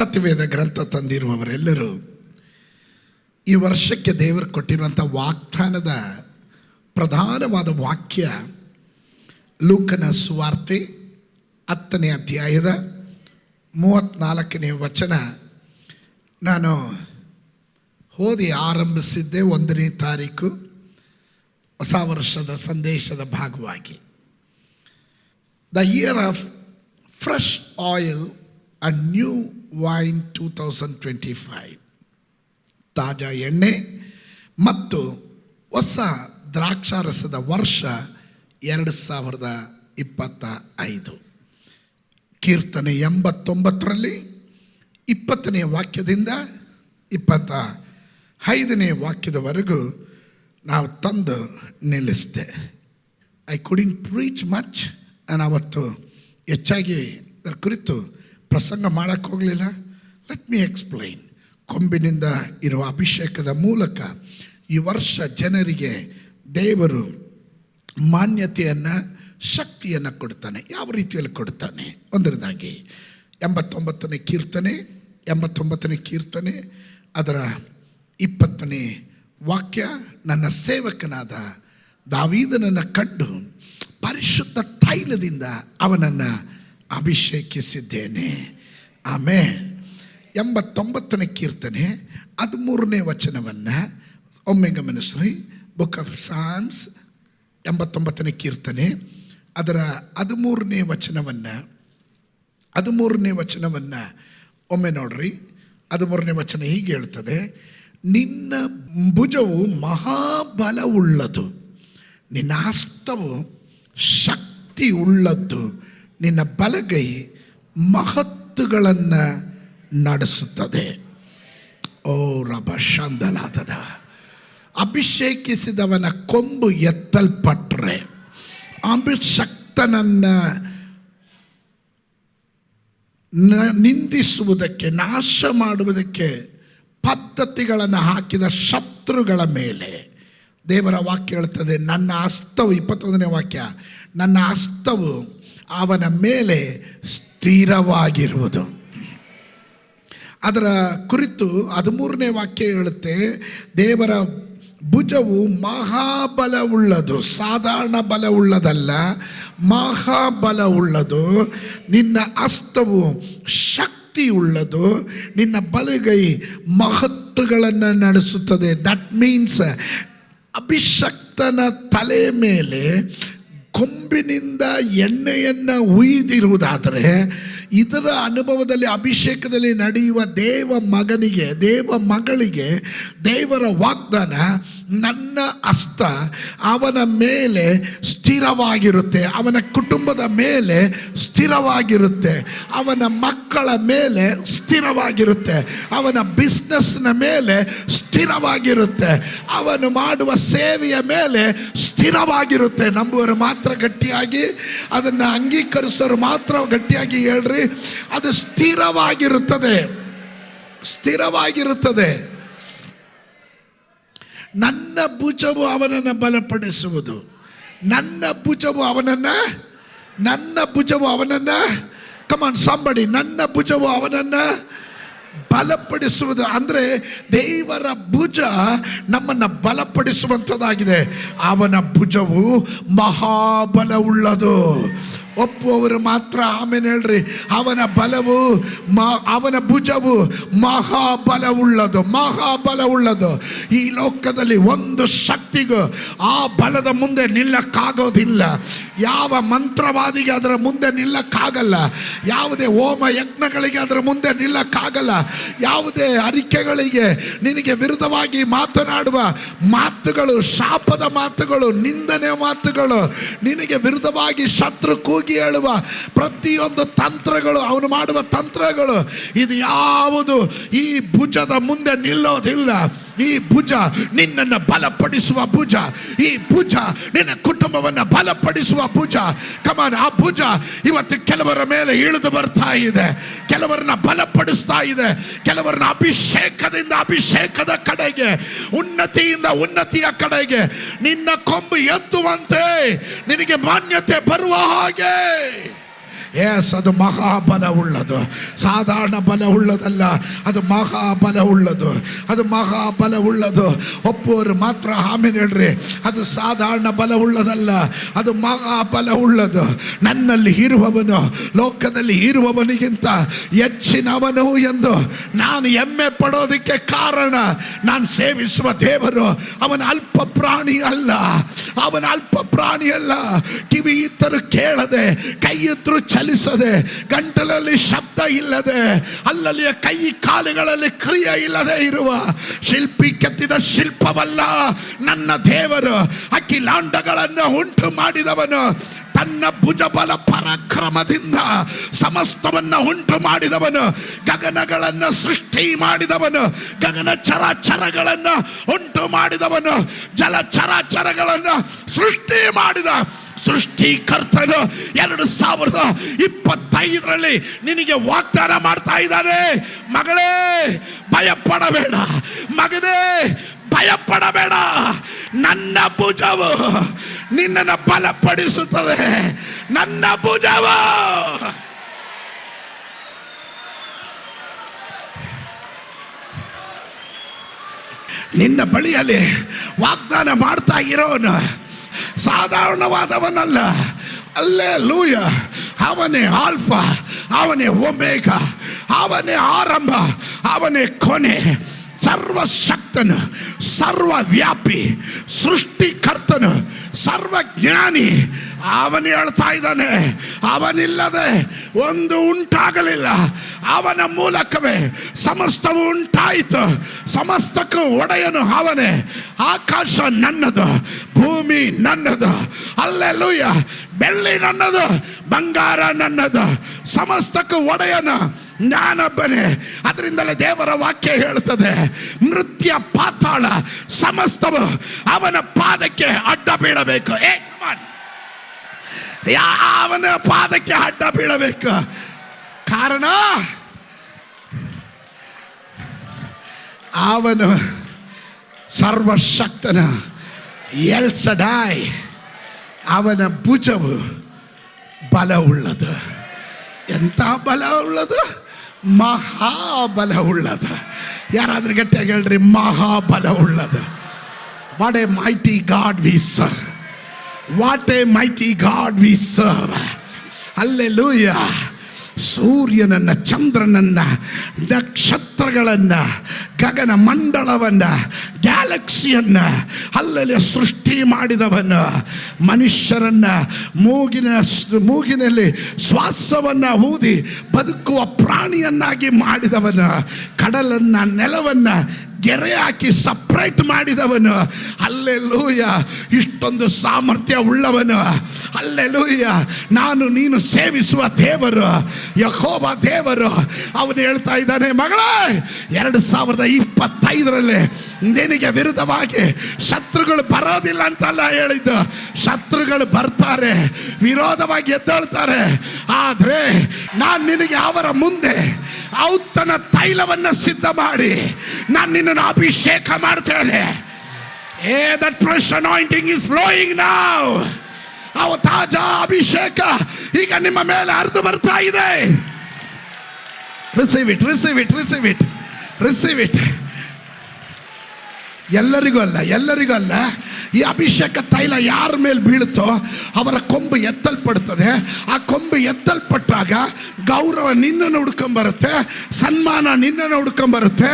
ಸತ್ಯವೇದ ಗ್ರಂಥ ತಂದಿರುವವರೆಲ್ಲರೂ ಈ ವರ್ಷಕ್ಕೆ ದೇವರು ಕೊಟ್ಟಿರುವಂಥ ವಾಗ್ದಾನದ ಪ್ರಧಾನವಾದ ವಾಕ್ಯ ಲೂಕನ ಸುವಾರ್ತೆ 10ನೇ ಅಧ್ಯಾಯದ 34ನೇ ವಚನ. ನಾನು ಓದಿ ಆರಂಭಿಸಿದ್ದೆ 1ನೇ ತಾರೀಕು ಹೊಸ ವರ್ಷದ ಸಂದೇಶದ ಭಾಗವಾಗಿ. The year of fresh oil and new wine 2025. ತಾಜಾ ಎಣ್ಣೆ ಮತ್ತು ಹೊಸ ದ್ರಾಕ್ಷಾರಸದ ವರ್ಷ 2025. ಕೀರ್ತನೆ 89ರಲ್ಲಿ 20ನೇ ವಾಕ್ಯದಿಂದ 25ನೇ ವಾಕ್ಯದವರೆಗೂ ನಾವು ತಂದು ನಿಲ್ಲಿಸಿದೆ. I couldn't preach much. ನಾನು ಅವತ್ತು ಹೆಚ್ಚಾಗಿ ಅದರ ಕುರಿತು ಪ್ರಸಂಗ ಮಾಡೋಕ್ಕೆ ಹೋಗಲಿಲ್ಲ. Let me explain. ಕೊಂಬಿನಿಂದ ಇರುವ ಅಭಿಷೇಕದ ಮೂಲಕ ಈ ವರ್ಷ ಜನರಿಗೆ ದೇವರು ಮಾನ್ಯತೆಯನ್ನು, ಶಕ್ತಿಯನ್ನು ಕೊಡ್ತಾನೆ. ಯಾವ ರೀತಿಯಲ್ಲಿ ಕೊಡ್ತಾನೆ? ಒಂದನೇದಾಗಿ 89ನೇ ಕೀರ್ತನೆ ಅದರ 20ನೇ ವಾಕ್ಯ. ನನ್ನ ಸೇವಕನಾದ ದಾವೀದನನ್ನು ಕಂಡು ಪರಿಶುದ್ಧ ತೈಲದಿಂದ ಅವನನ್ನು ಅಭಿಷೇಕಿಸಿದ್ದೇನೆ. ಆಮೇಲೆ 89ನೇ ಕೀರ್ತನೆ 13ನೇ ವಚನವನ್ನು ಒಮ್ಮೆ ಗಮನಿಸ್ರಿ. ಬುಕ್ ಆಫ್ ಸಾಮ್ಸ್ 89ನೇ ಕೀರ್ತನೆ ಅದರ 13ನೇ ವಚನವನ್ನು ಒಮ್ಮೆ ನೋಡ್ರಿ. 13ನೇ ವಚನ ಹೀಗೆ ಹೇಳ್ತದೆ: ನಿನ್ನ ಭುಜವು ಮಹಾಬಲವುಳ್ಳದು, ನಿನ್ನ ಹಸ್ತವು ಶಕ್ತಿ ಉಳ್ಳದ್ದು, ನಿನ್ನ ಬಲಗೈ ಮಹತ್ತುಗಳನ್ನು ನಡೆಸುತ್ತದೆ. ಓ ರಬ ಶಾಂದಲಾದನ. ಅಭಿಷೇಕಿಸಿದವನ ಕೊಂಬು ಎತ್ತಲ್ಪಟ್ರೆ ಅಭಿಷಕ್ತನನ್ನು ನಿಂದಿಸುವುದಕ್ಕೆ, ನಾಶ ಮಾಡುವುದಕ್ಕೆ ಪದ್ಧತಿಗಳನ್ನು ಹಾಕಿದ ಶತ್ರುಗಳ ಮೇಲೆ ದೇವರ ವಾಕ್ಯ ಹೇಳ್ತದೆ, ನನ್ನ ಹಸ್ತವು 21ನೇ ವಾಕ್ಯ, ನನ್ನ ಹಸ್ತವು ಅವನ ಮೇಲೆ ಸ್ಥಿರವಾಗಿರುವುದು. ಅದರ ಕುರಿತು 13ನೇ ವಾಕ್ಯ ಹೇಳುತ್ತೆ, ದೇವರ ಭುಜವು ಮಹಾಬಲವುಳ್ಳದು, ಸಾಧಾರಣ ಬಲವುಳ್ಳದಲ್ಲ, ಮಹಾಬಲವುಳ್ಳದು. ನಿನ್ನ ಹಸ್ತವು ಶಕ್ತಿ ಉಳ್ಳದು, ನಿನ್ನ ಬಲಗೈ ಮಹತ್ತುಗಳನ್ನು ನಡೆಸುತ್ತದೆ. ದಟ್ ಮೀನ್ಸ್ ಅಭಿಷಕ್ತನ ತಲೆ ಮೇಲೆ ಕೊಂಬಿನಿಂದ ಎಣ್ಣೆಯನ್ನು ಉಯ್ದಿರುವುದಾದರೆ, ಇದರ ಅನುಭವದಲ್ಲಿ ಅಭಿಷೇಕದಲ್ಲಿ ನಡೆಯುವ ದೇವ ಮಗಳಿಗೆ ದೇವರ ವಾಗ್ದಾನ, ನನ್ನ ಹಸ್ತ ಅವನ ಮೇಲೆ ಸ್ಥಿರವಾಗಿರುತ್ತೆ, ಅವನ ಕುಟುಂಬದ ಮೇಲೆ ಸ್ಥಿರವಾಗಿರುತ್ತೆ, ಅವನ ಮಕ್ಕಳ ಮೇಲೆ ಸ್ಥಿರವಾಗಿರುತ್ತೆ, ಅವನ ಬಿಸ್ನೆಸ್ನ ಮೇಲೆ ಸ್ಥಿರವಾಗಿರುತ್ತೆ, ಅವನು ಮಾಡುವ ಸೇವೆಯ ಮೇಲೆ ಸ್ಥಿರವಾಗಿರುತ್ತೆ. ನಂಬುವರು ಮಾತ್ರ ಗಟ್ಟಿಯಾಗಿ ಅದನ್ನು ಅಂಗೀಕರಿಸೋರು ಮಾತ್ರ ಗಟ್ಟಿಯಾಗಿ ಹೇಳ್ರಿ. ಅದು ಸ್ಥಿರವಾಗಿರುತ್ತದೆ. ನನ್ನ ಭುಜವು ಅವನನ್ನು ಬಲಪಡಿಸುವುದು. ನನ್ನ ಭುಜವು ಅವನನ್ನು ಕಮಾನ್ ಸಂಬಡಿ, ನನ್ನ ಭುಜವು ಅವನನ್ನು ಬಲಪಡಿಸುವುದು. ಅಂದರೆ ದೇವರ ಭುಜ ನಮ್ಮನ್ನು ಬಲಪಡಿಸುವಂಥದ್ದಾಗಿದೆ. ಅವನ ಭುಜವು ಮಹಾಬಲವುಳ್ಳದು. ಒಪ್ಪುವವರು ಮಾತ್ರ ಆಮೇಲೆ ಹೇಳ್ರಿ. ಅವನ ಭುಜವು ಮಹಾಬಲವುಳ್ಳದು. ಈ ಲೋಕದಲ್ಲಿ ಒಂದು ಶಕ್ತಿಗೂ ಆ ಬಲದ ಮುಂದೆ ನಿಲ್ಲಕ್ಕಾಗೋದಿಲ್ಲ. ಯಾವ ಮಂತ್ರವಾದಿಗೆ ಅದರ ಮುಂದೆ ನಿಲ್ಲಕ್ಕಾಗಲ್ಲ, ಯಾವುದೇ ಹೋಮ ಯಜ್ಞಗಳಿಗೆ ಅದರ ಮುಂದೆ ನಿಲ್ಲಕ್ಕಾಗಲ್ಲ, ಯಾವುದೇ ಅರಿಕೆಗಳಿಗೆ ನಿನಗೆ ವಿರುದ್ಧವಾಗಿ ಮಾತನಾಡುವ ಮಾತುಗಳು, ಶಾಪದ ಮಾತುಗಳು, ನಿಂದನೆ ಮಾತುಗಳು, ನಿನಗೆ ವಿರುದ್ಧವಾಗಿ ಶತ್ರು ಕೂಗಿ ಹೇಳುವ ಪ್ರತಿಯೊಂದು ತಂತ್ರಗಳು, ಅವನು ಮಾಡುವ ತಂತ್ರಗಳು, ಇದು ಯಾವುದು ಈ ಭುಜದ ಮುಂದೆ ನಿಲ್ಲೋದಿಲ್ಲ. ಈ ಭುಜ ನಿನ್ನನ್ನು ಬಲಪಡಿಸುವ ಭುಜ. ಈ ಭುಜ ನಿನ್ನ ಕುಟುಂಬವನ್ನು ಬಲಪಡಿಸುವ ಭುಜ. ಕಮಾನ್, ಆ ಭುಜ ಇವತ್ತು ಕೆಲವರ ಮೇಲೆ ಇಳಿದು ಬರ್ತಾ ಇದೆ, ಕೆಲವರನ್ನ ಬಲಪಡಿಸ್ತಾ ಇದೆ, ಕೆಲವರನ್ನ ಅಭಿಷೇಕದ ಕಡೆಗೆ, ಉನ್ನತಿಯಿಂದ ಉನ್ನತಿಯ ಕಡೆಗೆ ನಿನ್ನ ಕೊಂಬು ಎತ್ತುವಂತೆ, ನಿನಗೆ ಮಾನ್ಯತೆ ಬರುವ ಹಾಗೆ ಎಸ್, ಅದು ಮಹಾಬಲ ಉಳ್ಳದು, ಸಾಧಾರಣ ಬಲ ಉಳ್ಳದಲ್ಲ, ಅದು ಮಹಾಬಲ ಉಳ್ಳದು, ಅದು ಮಹಾಬಲ ಉಳ್ಳದು. ಒಪ್ಪುವರು ಮಾತ್ರ ಆಮೇಲೆ ಹೇಳ್ರಿ. ಅದು ಸಾಧಾರಣ ಬಲ ಉಳ್ಳದಲ್ಲ, ಅದು ಮಹಾಬಲ ಉಳ್ಳದು. ನನ್ನಲ್ಲಿ ಇರುವವನು ಲೋಕದಲ್ಲಿ ಇರುವವನಿಗಿಂತ ಹೆಚ್ಚಿನವನು ಎಂದು ನಾನು ಹೆಮ್ಮೆ ಪಡೋದಕ್ಕೆ ಕಾರಣ, ನಾನು ಸೇವಿಸುವ ದೇವರು ಅವನ ಅಲ್ಪ ಪ್ರಾಣಿ ಅಲ್ಲ, ಅವನ ಅಲ್ಪ ಪ್ರಾಣಿ ಅಲ್ಲ. ಕಿವಿ ಇದ್ದರೂ ಕೇಳದೆ, ಕೈ ಇದ್ರೂ ಚಲಿಸದೆ, ಗಂಟಲಲ್ಲಿ ಶಬ್ದ ಇಲ್ಲದೆ, ಅಲ್ಲಲ್ಲಿಯ ಕೈ ಕಾಲುಗಳಲ್ಲಿ ಕ್ರಿಯೆ ಇಲ್ಲದೆ ಇರುವ ಶಿಲ್ಪಿ ಕೆತ್ತಿದ ಶಿಲ್ಪವಲ್ಲ ನನ್ನ ದೇವರು. ಅಖಿಲಾಂಡಗಳನ್ನು ಉಂಟು ಮಾಡಿದವನು, ತನ್ನ ಭುಜಬಲ ಪರಾಕ್ರಮದಿಂದ ಸಮಸ್ತವನ್ನು ಉಂಟು ಮಾಡಿದವನು, ಗಗನಗಳನ್ನು ಸೃಷ್ಟಿ ಮಾಡಿದವನು, ಗಗನ ಚರಾಚರಗಳನ್ನು ಉಂಟು ಮಾಡಿದವನು, ಜಲ ಚರಾಚರಗಳನ್ನು ಸೃಷ್ಟಿ ಮಾಡಿದ ಸೃಷ್ಟಿಕರ್ತನು 2025ರಲ್ಲಿ ನಿನಗೆ ವಾಗ್ದಾನ ಮಾಡ್ತಾ ಇದ್ದಾನೆ. ಮಗಳೇ ಭಯಪಡಬೇಡ, ಮಗನೇ ಭಯಪಡಬೇಡ, ನನ್ನ ಭುಜವು ನಿನ್ನನ್ನು ಬಲಪಡಿಸುತ್ತದೆ, ನನ್ನ ಭುಜವು. ನಿನ್ನ ಬಳಿಯಲ್ಲಿ ವಾಗ್ದಾನ ಮಾಡ್ತಾ ಇರೋನು ಸಾಧಾರಣವಾದವನಲ್ಲ. ಹಲ್ಲೆಲೂಯ. ಅವನೇ ಆಲ್ಫಾ, ಅವನೇ ಒಮೇಗ, ಅವನೇ ಆರಂಭ, ಅವನೇ ಕೊನೆ, ಸರ್ವಶಕ್ತನು, ಸರ್ವವ್ಯಾಪಿ, ಸೃಷ್ಟಿಕರ್ತನು, ಸರ್ವಜ್ಞಾನಿ. ಅವನು ಹೇಳ್ತಾ ಇದ್ದಾನೆ, ಅವನಿಲ್ಲದೆ ಒಂದು ಉಂಟಾಗಲಿಲ್ಲ, ಅವನ ಮೂಲಕವೇ ಸಮಸ್ತವು ಉಂಟಾಯಿತು, ಸಮಸ್ತಕ್ಕೂ ಒಡೆಯನು ಅವನೇ. ಆಕಾಶ ನನ್ನದು, ಭೂಮಿ ನನ್ನದು, ಹಲ್ಲೆಲೂಯ. ಬೆಳ್ಳಿ ನನ್ನದು, ಬಂಗಾರ ನನ್ನದು, ಸಮಸ್ತಕ್ಕೂ ಒಡೆಯನು ನಾನೊಬ್ಬನೇ. ಅದರಿಂದಲೇ ದೇವರ ವಾಕ್ಯ ಹೇಳುತ್ತದೆ, ಮೃತ್ಯ ಪಾತಾಳ ಸಮಸ್ತವು ಅವನ ಪಾದಕ್ಕೆ ಅಡ್ಡ ಬೀಳಬೇಕು. ಅವನ ಪಾದಕ್ಕೆ ಅಡ್ಡ ಬೀಳಬೇಕು. ಕಾರಣ ಅವನು ಸರ್ವಶಕ್ತನ ಎಲ್ ಶಡಾಯ್. ಅವನ ಭುಜವು ಬಲ ಉಳ್ಳದು. ಎಂಥ ಬಲ ಉಳ್ಳದು? ಮಹಾಬಲ ಉಳ್ಳದು. ಯಾರಾದ್ರೂ ಗಟ್ಟಿಯಾಗಿ ಹೇಳ್ರಿ, ಮಹಾಬಲ ಉಳ್ಳದು. What a mighty God we serve, what a mighty God we serve. Hallelujah. ಸೂರ್ಯನನ್ನು, ಚಂದ್ರನನ್ನು, ನಕ್ಷತ್ರಗಳನ್ನು, ಗಗನ ಮಂಡಲವನ್ನು, ಗ್ಯಾಲಕ್ಸಿಯನ್ನು ಅಲ್ಲಲ್ಲಿ ಸೃಷ್ಟಿ ಮಾಡಿದವನು, ಮನುಷ್ಯರನ್ನು ಮೂಗಿನಲ್ಲಿ ಶ್ವಾಸವನ್ನು ಊದಿ ಬದುಕುವ ಪ್ರಾಣಿಯನ್ನಾಗಿ ಮಾಡಿದವನು, ಕಡಲನ್ನು, ನೆಲವನ್ನು ಗೆರೆ ಹಾಕಿ ಸಪ್ರೇಟ್ ಮಾಡಿದವನು. ಹಲ್ಲೆಲೂಯ. ಇಷ್ಟೊಂದು ಸಾಮರ್ಥ್ಯ ಉಳ್ಳವನು. ಹಲ್ಲೆಲೂಯ. ನಾನು ನೀನು ಸೇವಿಸುವ ದೇವರು ಯೆಹೋವ ದೇವರು. ಅವನು ಹೇಳ್ತಾ ಇದ್ದಾನೆ, ಮಗಳೇ 2025ರಲ್ಲಿ ನಿನಗೆ ವಿರುದ್ಧವಾಗಿ ಶತ್ರುಗಳು ಬರೋದಿಲ್ಲ ಅಂತಲ್ಲ ಹೇಳಿದ್ದು. ಶತ್ರುಗಳು ಬರ್ತಾರೆ, ವಿರೋಧವಾಗಿ ಎದ್ದೇಳ್ತಾರೆ. ಆದರೆ ನಾನು ನಿನಗೆ ಅವರ ಮುಂದೆ ಔತಣ ತೈಲವನ್ನು ಸಿದ್ಧ ಮಾಡಿ ನಾನು ನಿನ್ನನ್ನು ಅಭಿಷೇಕ ಮಾಡ್ತೇನೆ. That fresh anointing is flowing now. ಅವ ತಾಜಾ ಅಭಿಷೇಕ ಈಗ ನಿಮ್ಮ ಮೇಲೆ ಹರಿದು ಬರ್ತಾ ಇದೆ. Receive it, receive it, receive it, receive it. ಎಲ್ಲರಿಗೂ ಅಲ್ಲ, ಎಲ್ಲರಿಗೂ ಅಲ್ಲ. ಈ ಅಭಿಷೇಕ ತೈಲ ಯಾರ ಮೇಲೆ ಬೀಳುತ್ತೋ ಅವರ ಕೊಂಬು ಎತ್ತಲ್ಪಡ್ತದೆ. ಆ ಕೊಂಬು ಎತ್ತಲ್ಪಟ್ಟಾಗ ಗೌರವ ನಿನ್ನನ್ನು ಹುಡ್ಕೊಂಬರುತ್ತೆ, ಸನ್ಮಾನ ನಿನ್ನನ್ನು ಹುಡ್ಕೊಂಬರುತ್ತೆ,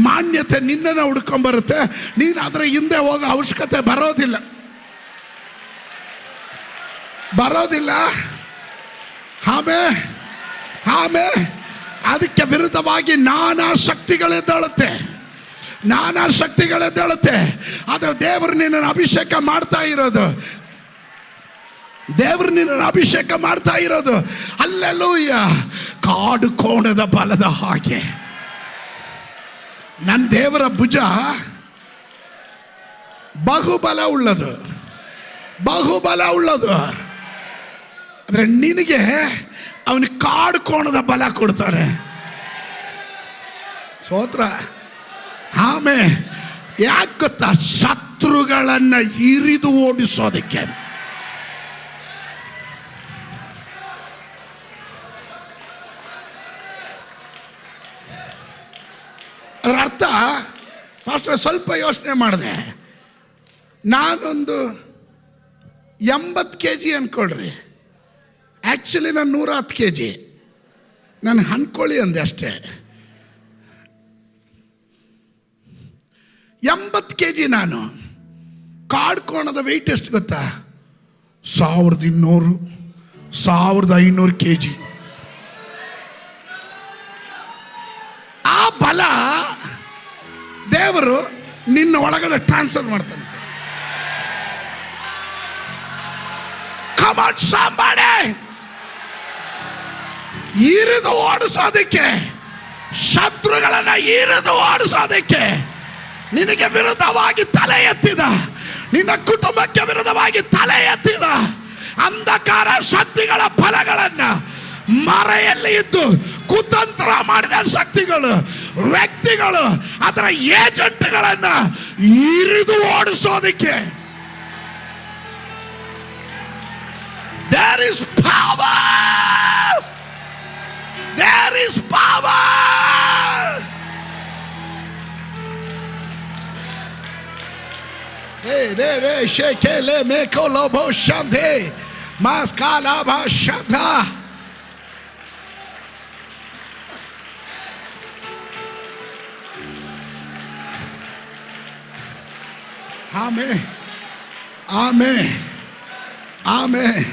ಮಾನ್ಯತೆ ನಿನ್ನನ್ನು ಹುಡ್ಕೊಂಬರುತ್ತೆ. ನೀನು ಅದರ ಹಿಂದೆ ಹೋಗೋ ಅವಶ್ಯಕತೆ ಬರೋದಿಲ್ಲ, ಬರೋದಿಲ್ಲ. ಆಮೇ ಅದಕ್ಕೆ ವಿರುದ್ಧವಾಗಿ ನಾನಾ ಶಕ್ತಿಗಳೆದ್ದೇಳುತ್ತೆ, ನಾನಾ ಶಕ್ತಿಗಳೆದ್ದೇಳುತ್ತೆ. ಆದರೆ ದೇವರು ನಿನ್ನನ್ನು ಅಭಿಷೇಕ ಮಾಡ್ತಾ ಇರೋದು, ದೇವರು ನಿನ್ನನ್ನು ಅಭಿಷೇಕ ಮಾಡ್ತಾ ಇರೋದು ಹಲ್ಲೆಲೂಯ ಕಾಡು ಕೋಣದ ಬಲದ ಹಾಗೆ. ನನ್ನ ದೇವರ ಭುಜ ಬಹುಬಲ ಉಳ್ಳದು, ಬಹುಬಲ ಉಳ್ಳದು. ಆದರೆ ನಿನಗೆ ಅವನು ಕಾಡು ಕೋಣದ ಬಲ ಕೊಡ್ತಾನೆ. ಸ್ತೋತ್ರ. ಆಮೇಲೆ ಯಾಕೆ ಗೊತ್ತಾ? ಶತ್ರುಗಳನ್ನು ಇರಿದು ಓಡಿಸೋದಕ್ಕೆ. ಪಾಸ್ಟರ್ ಸ್ವಲ್ಪ ಯೋಚನೆ ಮಾಡಿದೆ. ನಾನೊಂದು 80 kg ಅಂದ್ಕೊಳ್ರಿ. ಆ್ಯಕ್ಚುಲಿ ನಾನು 110 kg. ನಾನು ಅನ್ಕೊಳ್ಳಿ ಅಂದೆ ಅಷ್ಟೇ. 80 kg ನಾನು. ಕಾಡ್ಕೋಣದ ವೆಯ್ಟ್ ಎಷ್ಟು ಗೊತ್ತಾ? 1200 1500 kg. ಆ ಬಲ ದೇವರು ನಿನ್ನ ಒಳಗಡೆ ಟ್ರಾನ್ಸ್ಫರ್ ಮಾಡ್ತಾನೆ. Come on somebody. ಇರಿದು ಓಡಿಸೋದಕ್ಕೆ, ಶತ್ರುಗಳನ್ನ ಇರಿದು ಓಡಿಸೋದಕ್ಕೆ, ನಿನಗೆ ವಿರುದ್ಧವಾಗಿ ತಲೆ ಎತ್ತಿದ, ನಿನ್ನ ಕುಟುಂಬಕ್ಕೆ ವಿರುದ್ಧವಾಗಿ ತಲೆ ಎತ್ತಿದ ಅಂಧಕಾರ ಶಕ್ತಿಗಳ ಫಲಗಳನ್ನ, ಮರೆಯಲ್ಲಿ ಇದ್ದು ಕುತಂತ್ರ ಮಾಡಿದ ಶಕ್ತಿಗಳು, ವ್ಯಕ್ತಿಗಳು, ಅದರ ಏಜೆಂಟ್ಗಳನ್ನ ಇರಿದು ಓಡಿಸೋದಕ್ಕೆ there is power. There is power. Hey, re shekele mekolo bo shande maskala ba shanda. Amen. Amen. Amen.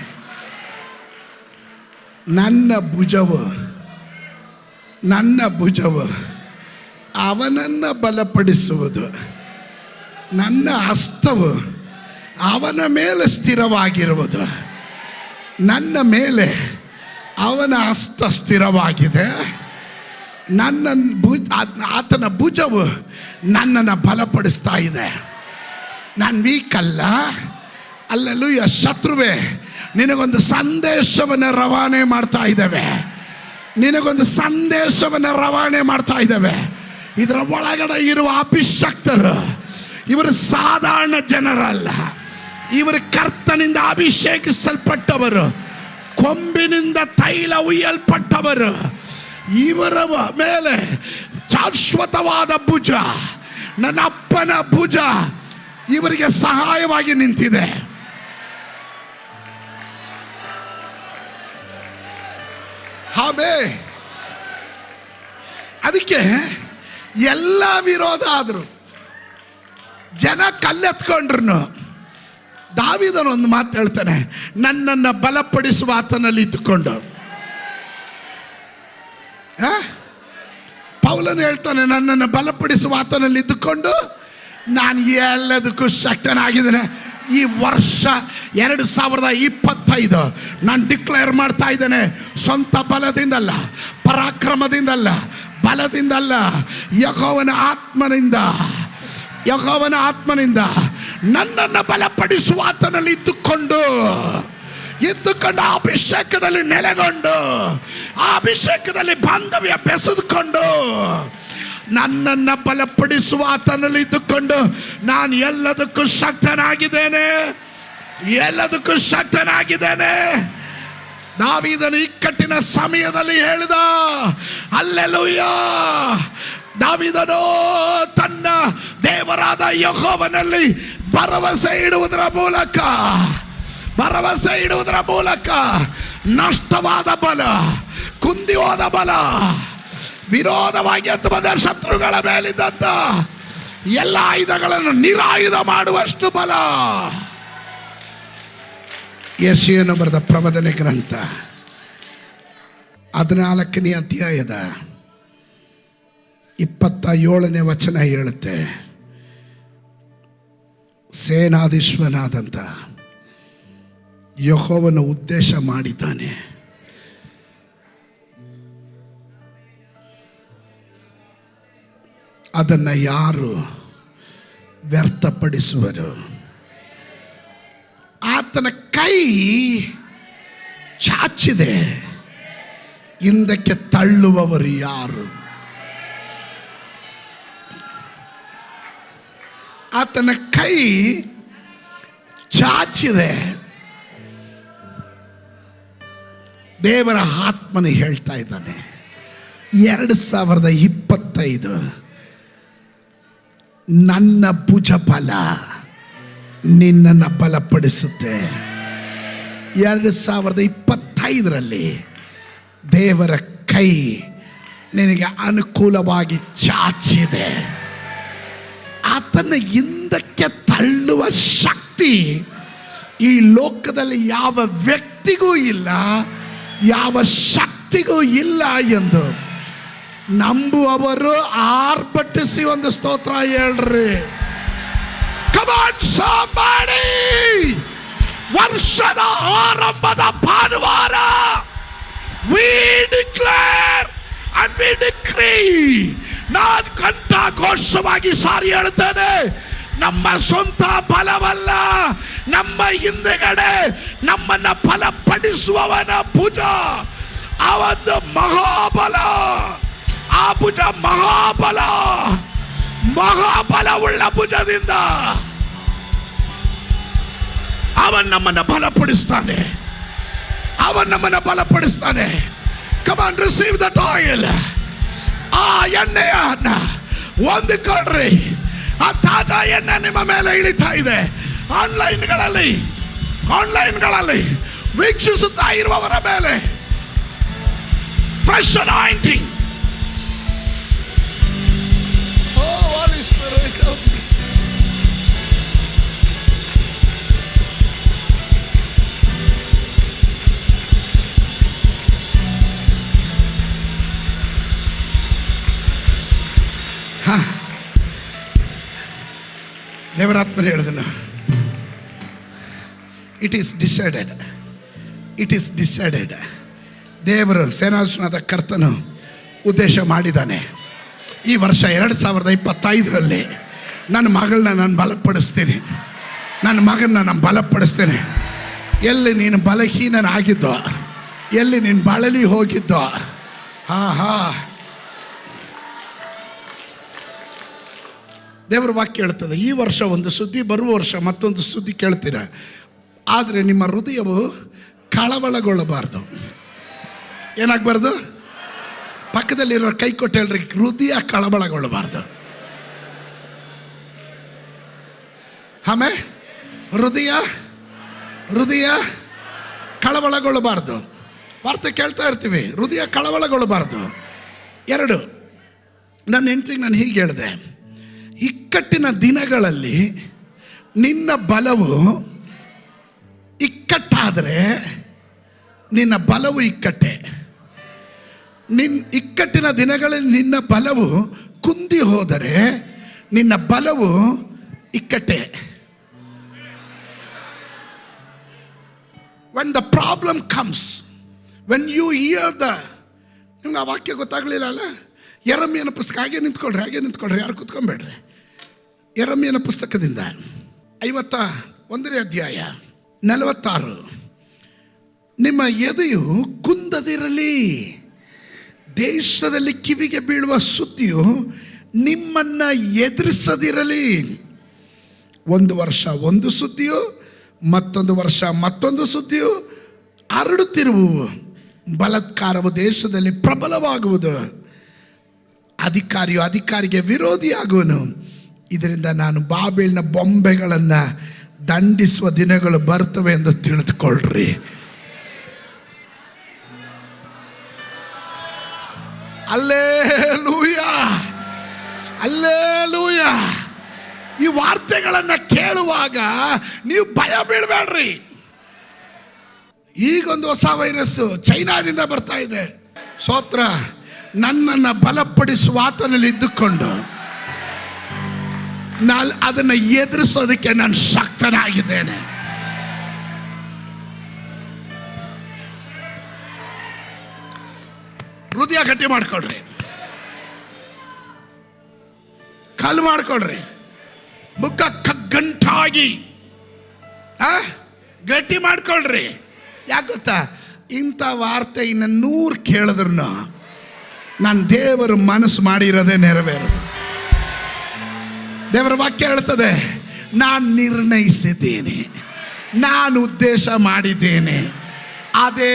ನನ್ನ ಭುಜವು ಅವನನ್ನು ಬಲಪಡಿಸುವುದು, ನನ್ನ ಹಸ್ತವು ಅವನ ಮೇಲೆ ಸ್ಥಿರವಾಗಿರುವುದು. ನನ್ನ ಮೇಲೆ ಅವನ ಹಸ್ತ ಸ್ಥಿರವಾಗಿದೆ. ಆತನ ಭುಜವು ನನ್ನನ್ನು ಬಲಪಡಿಸ್ತಾ ಇದೆ. ನಾನು ವೀಕ್ ಅಲ್ಲ. ಅಲ್ಲೆಲ್ಲೂಯ್ಯ. ಶತ್ರುವೆ, ನಿನಗೊಂದು ಸಂದೇಶವನ್ನು ರವಾನೆ ಮಾಡ್ತಾ ಇದ್ದೇವೆ. ನಿನಗೊಂದು ಸಂದೇಶವನ್ನು ರವಾನೆ ಮಾಡ್ತಾ ಇದ್ದೇವೆ. ಇದರ ಒಳಗಡೆ ಇರುವ ಅಭಿಷಕ್ತರು ಇವರು ಸಾಧಾರಣ ಜನರಲ್ಲ. ಇವರು ಕರ್ತನಿಂದ ಅಭಿಷೇಕಿಸಲ್ಪಟ್ಟವರು, ಕೊಂಬಿನಿಂದ ತೈಲ ಉಯ್ಯಲ್ಪಟ್ಟವರು. ಇವರ ಮೇಲೆ ಶಾಶ್ವತವಾದ ಭುಜ, ನನ್ನ ಅಪ್ಪನ ಭುಜ ಇವರಿಗೆ ಸಹಾಯವಾಗಿ ನಿಂತಿದೆ. ಅದಕ್ಕೆ ಎಲ್ಲ ವಿರೋಧ ಆದ್ರು, ಜನ ಕಲ್ಲೆತ್ಕೊಂಡ್ರು, ದಾವೀದನು ಒಂದು ಮಾತು ಹೇಳ್ತಾನೆ, ನನ್ನನ್ನು ಬಲಪಡಿಸುವ ಆತನಲ್ಲಿ ಇದ್ದುಕೊಂಡು. ಪೌಲನು ಹೇಳ್ತಾನೆ, ನನ್ನನ್ನು ಬಲಪಡಿಸುವ ಆತನಲ್ಲಿ ಇದ್ದುಕೊಂಡು ನಾನು ಎಲ್ಲದಕ್ಕೂ ಶಕ್ತನಾಗಿದ್ದೇನೆ. ಈ ವರ್ಷ 2025 ನಾನು ಡಿಕ್ಲೇರ್ ಮಾಡ್ತಾ ಇದ್ದೇನೆ, ಸ್ವಂತ ಬಲದಿಂದಲ್ಲ, ಪರಾಕ್ರಮದಿಂದಲ್ಲ, ಬಲದಿಂದಲ್ಲ, ಯೆಹೋವನ ಆತ್ಮನಿಂದ ನನ್ನನ್ನು ಬಲಪಡಿಸುವ ಆತನಲ್ಲಿ ಇದ್ದುಕೊಂಡು ಆ ಅಭಿಷೇಕದಲ್ಲಿ ನೆಲೆಗೊಂಡು, ಆ ಅಭಿಷೇಕದಲ್ಲಿ ಬಾಂಧವ್ಯ ಬೆಸೆದುಕೊಂಡು, ನನ್ನನ್ನು ಬಲಪಡಿಸುವ ಆತನಲ್ಲಿ ಇದ್ದುಕೊಂಡು ನಾನು ಎಲ್ಲದಕ್ಕೂ ಶಕ್ತನಾಗಿದ್ದೇನೆ. ದಾವೀದನು ಇಕ್ಕಟ್ಟಿನ ಸಮಯದಲ್ಲಿ ಹೇಳಿದ, ಹಲ್ಲೆಲೂಯಾ. ದಾವೀದನು ತನ್ನ ದೇವರಾದ ಯೆಹೋವನಲ್ಲಿ ಭರವಸೆ ಇಡುವುದರ ಮೂಲಕ ನಷ್ಟವಾದ ಬಲ, ಕುಂದಿ ಹೋದ ಬಲ, ವಿರೋಧವಾಗಿ ಎದ್ದು ಬಂದ ಶತ್ರುಗಳ ಮೇಲಿದ್ದಂತ ಎಲ್ಲ ಆಯುಧಗಳನ್ನು ನಿರಾಯುಧ ಮಾಡುವಷ್ಟು ಬಲ. ಯೆಶಾಯನು ಬರೆದ ಪ್ರವದನೆ ಗ್ರಂಥ 14ನೇ ಅಧ್ಯಾಯದ 27ನೇ ವಚನ ಹೇಳುತ್ತೆ, ಸೇನಾಧೀಶ್ವರನಾದಂಥ ಯೆಹೋವನು ಉದ್ದೇಶ ಮಾಡಿದ್ದಾನೆ, ಅದನ್ನು ಯಾರು ವ್ಯರ್ಥಪಡಿಸುವರು? ಆತನ ಕೈ ಚಾಚಿದೆ, ಹಿಂದಕ್ಕೆ ತಳ್ಳುವವರು ಯಾರು? ಆತನ ಕೈ ಚಾಚಿದೆ. ದೇವರ ಆತ್ಮನು ಹೇಳ್ತಾ ಇದ್ದಾನೆ, 2025 ನನ್ನ ಭುಜ ಬಲ ನಿನ್ನನ್ನು ಬಲಪಡಿಸುತ್ತೆ. 2025ರಲ್ಲಿ ದೇವರ ಕೈ ನಿನಗೆ ಅನುಕೂಲವಾಗಿ ಚಾಚಿದೆ. ಆತನ ಹಿಂದಕ್ಕೆ ತಳ್ಳುವ ಶಕ್ತಿ ಈ ಲೋಕದಲ್ಲಿ ಯಾವ ವ್ಯಕ್ತಿಗೂ ಇಲ್ಲ, ಯಾವ ಶಕ್ತಿಗೂ ಇಲ್ಲ ಎಂದು ನಂಬುವವರು ಆರ್ಭಟಿಸಿ ಒಂದು ಸ್ತೋತ್ರ ಹೇಳ್ರಿ. Come on somebody! ವರ್ಷದ ಆರಂಭದ ಭಾನುವಾರ we declare and we decree. ನಾನು ಕಂಠಘೋಷವಾಗಿ ಸಾರಿ ಹೇಳ್ತೇನೆ, ನಮ್ಮ ಸ್ವಂತ ಬಲವಲ್ಲ, ನಮ್ಮ ಹಿಂದೆಗಡೆ ನಮ್ಮನ್ನ ಬಲಪಡಿಸುವವನ ಭುಜ, ಅವನ ಮಹಾಬಲ. ಆ ಭುಜ ಮಹಾಬಲವುಳ್ಳ ಭುಜದಿಂದ ಅವನ್ ನಮ್ಮನ್ನ ಬಲಪಡಿಸ್ತಾನೆ. Come on, receive that oil. ಆ ಎಣ್ಣೆಯನ್ನ ಹೊಂದಿಕೊಳ್ಳ್ರಿ. ಆ ತಾಜಾ ಎಣ್ಣೆ ನಿಮ್ಮ ಮೇಲೆ ಇಳಿತಾ ಇದೆ. ಆನ್ಲೈನ್ಗಳಲ್ಲಿ ವೀಕ್ಷಿಸುತ್ತಾ ಇರುವವರ ಮೇಲೆ fresh anointing. Holy Spirit, help me. ದೇವರಾತ್ಮರು ಹೇಳಿದನು, ಇಟ್ ಈಸ್ ಡಿಸೈಡೆಡ್. ದೇವರು ಸೇನಾಧೀಶನಾದ ಕರ್ತನು ಉದ್ದೇಶ ಮಾಡಿದ್ದಾನೆ. ಈ ವರ್ಷ 2025ರಲ್ಲಿ ನನ್ನ ಮಗಳನ್ನ ನಾನು ಬಲಪಡಿಸ್ತೀನಿ, ನನ್ನ ಮಗನ್ನ ನಾನು ಬಲಪಡಿಸ್ತೇನೆ. ಎಲ್ಲಿ ನೀನು ಬಲಹೀನನಾಗಿದ್ದೋ, ಎಲ್ಲಿ ನೀನು ಬಳಲಿ ಹೋಗಿದ್ದೋ, ದೇವರ ವಾಕ್ಯ ಹೇಳ್ತದೆ, ಈ ವರ್ಷ ಒಂದು ಸುದ್ದಿ, ಬರುವ ವರ್ಷ ಮತ್ತೊಂದು ಸುದ್ದಿ ಕೇಳ್ತೀರ. ಆದರೆ ನಿಮ್ಮ ಹೃದಯವು ಕಳವಳಗೊಳ್ಳಬಾರ್ದು. ಏನಾಗಬಾರ್ದು? ಪಕ್ಕದಲ್ಲಿರೋ ಕೈ ಕೊಟ್ಟು ಹೇಳ್ರಿ, ಹೃದಯ ಕಳವಳಗೊಳ್ಳಬಾರ್ದು. ಆಮೇಲೆ ಹೃದಯ ಕಳವಳಗೊಳ್ಳಬಾರ್ದು. ವಾರ್ತೆ ಕೇಳ್ತಾ ಇರ್ತೀವಿ, ಹೃದಯ ಕಳವಳಗೊಳ್ಳಬಾರ್ದು. 2, ನನ್ನ ಹೆಂಡತಿಗೆ ನಾನು ಹೀಗೆ ಹೇಳಿದೆ, ಇಕ್ಕಟ್ಟಿನ ದಿನಗಳಲ್ಲಿ ನಿನ್ನ ಬಲವು ಇಕ್ಕಟ್ಟಾದರೆ ನಿನ್ನ ಬಲವು ಇಕ್ಕಟ್ಟೆ. ಇಕ್ಕಟ್ಟಿನ ದಿನಗಳಲ್ಲಿ ನಿನ್ನ ಬಲವು ಕುಂದಿ ಹೋದರೆ ನಿನ್ನ ಬಲವು ಇಕ್ಕಟ್ಟೆ. when the problem comes, when you hear ನಿಮ್ಗೆ ಆ ವಾಕ್ಯ ಗೊತ್ತಾಗಲಿಲ್ಲ ಅಲ್ಲ? ಯೆರೆಮೀಯನ ಪುಸ್ತಕ, ಹಾಗೆ ನಿಂತ್ಕೊಳ್ರಿ, ಯಾರು ಕೂತ್ಕೊಂಬೇಡ್ರಿ. ಯೆರೆಮೀಯನ ಪುಸ್ತಕದಿಂದ 51ನೇ ಅಧ್ಯಾಯ 46, ನಿಮ್ಮ ಎದೆಯು ಕುಂದದಿರಲಿ, ದೇಶದಲ್ಲಿ ಕಿವಿಗೆ ಬೀಳುವ ಸುದ್ದಿಯು ನಿಮ್ಮನ್ನು ಎದುರಿಸದಿರಲಿ. ಒಂದು ವರ್ಷ ಒಂದು ಸುದ್ದಿಯು, ಮತ್ತೊಂದು ವರ್ಷ ಮತ್ತೊಂದು ಸುದ್ದಿಯು ಹರಡುತ್ತಿರುವು. ಬಲಾತ್ಕಾರವು ದೇಶದಲ್ಲಿ ಪ್ರಬಲವಾಗುವುದು, ಅಧಿಕಾರಿಗೆ ವಿರೋಧಿಯಾಗುವನು. ಇದರಿಂದ ನಾನು ಬಾಬೆಲಿನ ಬೊಂಬೆಗಳನ್ನು ದಂಡಿಸುವ ದಿನಗಳು ಬರ್ತವೆ ಎಂದು ತಿಳಿದುಕೊಳ್ಳ್ರಿ. ಅಲ್ಲೇಲೂಯಾ. ಈ ವಾರ್ತೆಗಳನ್ನು ಕೇಳುವಾಗ ನೀವು ಭಯ ಬೀಳಬೇಡ್ರಿ. ಈಗೊಂದು ಹೊಸ ವೈರಸ್ ಚೈನಾದಿಂದ ಬರ್ತಾ ಇದೆ. ಸ್ತೋತ್ರ. ನನ್ನನ್ನು ಬಲಪಡಿಸುವ ಆತನಲ್ಲಿ ಇದ್ದುಕೊಂಡು ನಾನು ಅದನ್ನು ಎದುರಿಸೋದಕ್ಕೆ ನಾನು ಶಕ್ತನಾಗಿದ್ದೇನೆ. ಹೃದಯ ಗಟ್ಟಿ ಮಾಡ್ಕೊಳ್ರಿ, ಕಾಲು ಮಾಡ್ಕೊಳ್ರಿ, ಮುಖ ಕಗ್ಗಂಟಾಗಿ ಗಟ್ಟಿ ಮಾಡ್ಕೊಳ್ರಿ. ಯಾಕೆ ಗೊತ್ತಾ? ಇಂಥ ವಾರ್ತೆ ಇನ್ನು 100 ಕೇಳಿದ್ರು ನಾನು ದೇವರು ಮನಸ್ಸು ಮಾಡಿರೋದೇ ನೆರವೇರೋದು. ದೇವರ ವಾಕ್ಯ ಹೇಳ್ತದೆ, ನಾನು ನಿರ್ಣಯಿಸಿದ್ದೇನೆ, ನಾನು ಉದ್ದೇಶ ಮಾಡಿದ್ದೇನೆ, ಅದೇ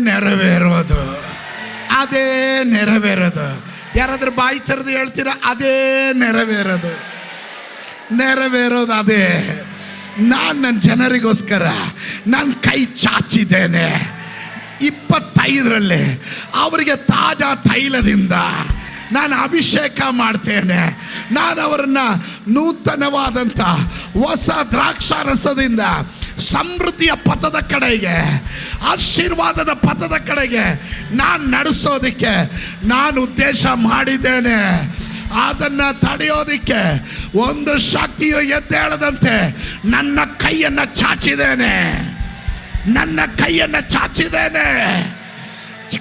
ನೆರವೇರೋದು. ಯಾರಾದ್ರೂ ಬಾಯಿ ತೆರೆದು ಹೇಳ್ತೀರಾ? ಅದೇ ನೆರವೇರೋದು. ನೆರವೇರೋದು ಅದೇ. ನಾನು ನನ್ನ ಜನರಿಗೋಸ್ಕರ ನಾನು ಕೈ ಚಾಚಿದ್ದೇನೆ. 25ರಲ್ಲಿ ಅವರಿಗೆ ತಾಜಾ ತೈಲದಿಂದ ನಾನು ಅಭಿಷೇಕ ಮಾಡ್ತೇನೆ. ನಾನು ಅವರನ್ನು ನೂತನವಾದಂಥ ಹೊಸ ದ್ರಾಕ್ಷಾರಸದಿಂದ ಸಮೃದ್ಧಿಯ ಪಥದ ಕಡೆಗೆ, ಆಶೀರ್ವಾದದ ಪಥದ ಕಡೆಗೆ ನಾನು ನಡೆಸೋದಕ್ಕೆ ನಾನು ಉದ್ದೇಶ ಮಾಡಿದ್ದೇನೆ. ಅದನ್ನು ತಡೆಯೋದಕ್ಕೆ ಒಂದು ಶಕ್ತಿಯು ಎದ್ದೇಳದಂತೆ ನನ್ನ ಕೈಯನ್ನು ಚಾಚಿದ್ದೇನೆ. ನನ್ನ ಕೈಯನ್ನು ಚಾಚಿದ್ದೇನೆ.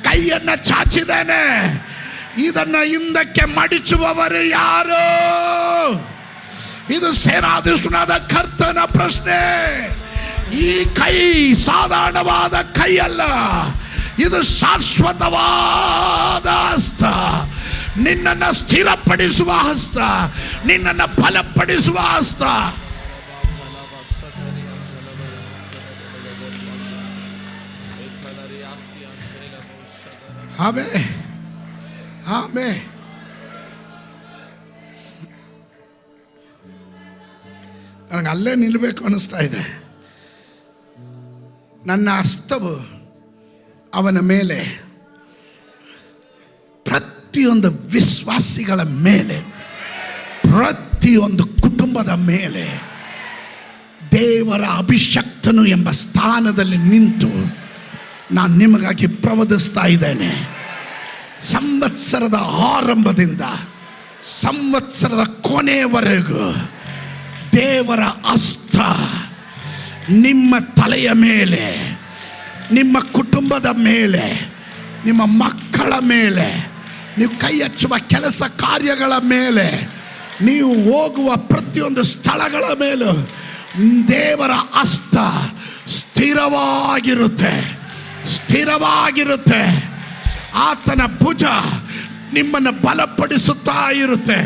ಕೈಯನ್ನು ಚಾಚಿದ್ದೇನೆ. ಇದನ್ನು ಹಿಂದಕ್ಕೆ ಮಡಿಚುವವರು ಯಾರು? ಇದು ಸೇನಾಧೀಶನಾದ ಕರ್ತನ ಪ್ರಶ್ನೆ. ಈ ಕೈ ಸಾಧಾರಣವಾದ ಕೈ ಅಲ್ಲ, ಇದು ಶಾಶ್ವತವಾದ ಹಸ್ತ. ನಿನ್ನನ್ನು ಸ್ಥಿರಪಡಿಸುವ ಹಸ್ತ, ನಿನ್ನನ್ನು ಬಲಪಡಿಸುವ ಹಸ್ತ. ಆಮೇಲೆ ಆಮೇಲೆ ನನಗೆ ಅಲ್ಲೇ ನಿಲ್ಲಬೇಕು ಅನ್ನಿಸ್ತಾ ಇದೆ. ನನ್ನ ಹಸ್ತವು ಅವನ ಮೇಲೆ, ಪ್ರತಿಯೊಂದು ವಿಶ್ವಾಸಿಗಳ ಮೇಲೆ, ಪ್ರತಿಯೊಂದು ಕುಟುಂಬದ ಮೇಲೆ ದೇವರ ಅಭಿಷಕ್ತನು ಎಂಬ ಸ್ಥಾನದಲ್ಲಿ ನಿಂತು ನಾನು ನಿಮಗಾಗಿ ಪ್ರವದಿಸ್ತಾ ಇದ್ದೇನೆ. ಸಂವತ್ಸರದ ಆರಂಭದಿಂದ ಸಂವತ್ಸರದ ಕೊನೆಯವರೆಗೂ ದೇವರ ಹಸ್ತ ನಿಮ್ಮ ತಲೆಯ ಮೇಲೆ, ನಿಮ್ಮ ಕುಟುಂಬದ ಮೇಲೆ, ನಿಮ್ಮ ಮಕ್ಕಳ ಮೇಲೆ, ನೀವು ಕೈ ಹಚ್ಚುವ ಕೆಲಸ ಕಾರ್ಯಗಳ ಮೇಲೆ, ನೀವು ಹೋಗುವ ಪ್ರತಿಯೊಂದು ಸ್ಥಳಗಳ ಮೇಲೂ ದೇವರ ಹಸ್ತ ಸ್ಥಿರವಾಗಿರುತ್ತೆ. ಸ್ಥಿರವಾಗಿರುತ್ತೆ. ಆತನ ಭುಜ ನಿಮ್ಮನ್ನು ಬಲಪಡಿಸುತ್ತಾ ಇರುತ್ತೆ.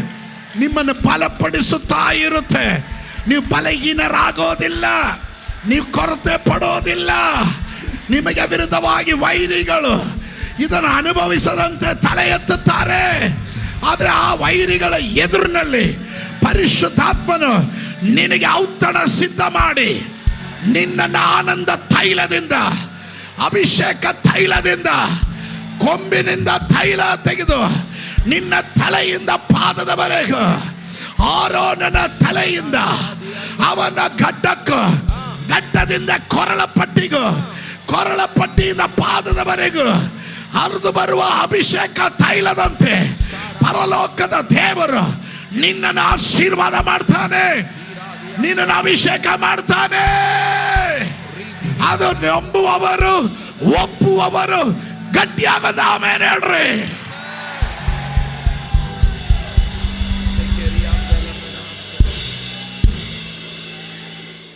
ನಿಮ್ಮನ್ನು ಬಲಪಡಿಸುತ್ತಾ ಇರುತ್ತೆ. ನೀವು ಬಲಹೀನರಾಗೋದಿಲ್ಲ. ನೀವು ಕೊರತೆ ಪಡೋದಿಲ್ಲ. ನಿಮಗೆ ವಿರುದ್ಧವಾಗಿ ವೈರಿಗಳು ಇದನ್ನು ಅನುಭವಿಸದಂತೆ ತಲೆ ಎತ್ತುತ್ತಾರೆ. ಆದರೆ ಆ ವೈರಿಗಳ ಎದುರಿನಲ್ಲಿ ಪರಿಶುದ್ಧಾತ್ಮನು ನಿನಗೆ ಔತಣ ಸಿದ್ಧ ಮಾಡಿ ನಿನ್ನನ್ನು ಆನಂದ ತೈಲದಿಂದ, ಅಭಿಷೇಕ ತೈಲದಿಂದ, ಕೊಂಬಿನಿಂದ ತೈಲ ತೆಗೆದು ನಿನ್ನ ತಲೆಯಿಂದ ಪಾದದವರೆಗೂ, ಆರೋನನ ತಲೆಯಿಂದ ಅವನ ಗಡ್ಡಕ್ಕೂ, ಗಡ್ಡದಿಂದ ಕೊರಳ ಪಟ್ಟಿಗೂ, ಕೊರಳ ಪಟ್ಟಿಯಿಂದ ಪಾದದವರೆಗೂ ಹರಿದು ಬರುವ ಅಭಿಷೇಕ ತೈಲದಂತೆ ಪರಲೋಕದ ದೇವರು ನಿನ್ನನ್ನು ಆಶೀರ್ವಾದ ಮಾಡ್ತಾನೆ. ನಿನ್ನನ್ನು ಅಭಿಷೇಕ ಮಾಡ್ತಾನೆ. ಅದು ನಂಬುವವರು, ಒಪ್ಪುವವರು ಗಟ್ಟಿಯಾಗದ ಆಮೇಲೆ ಹೇಳ್ರಿ.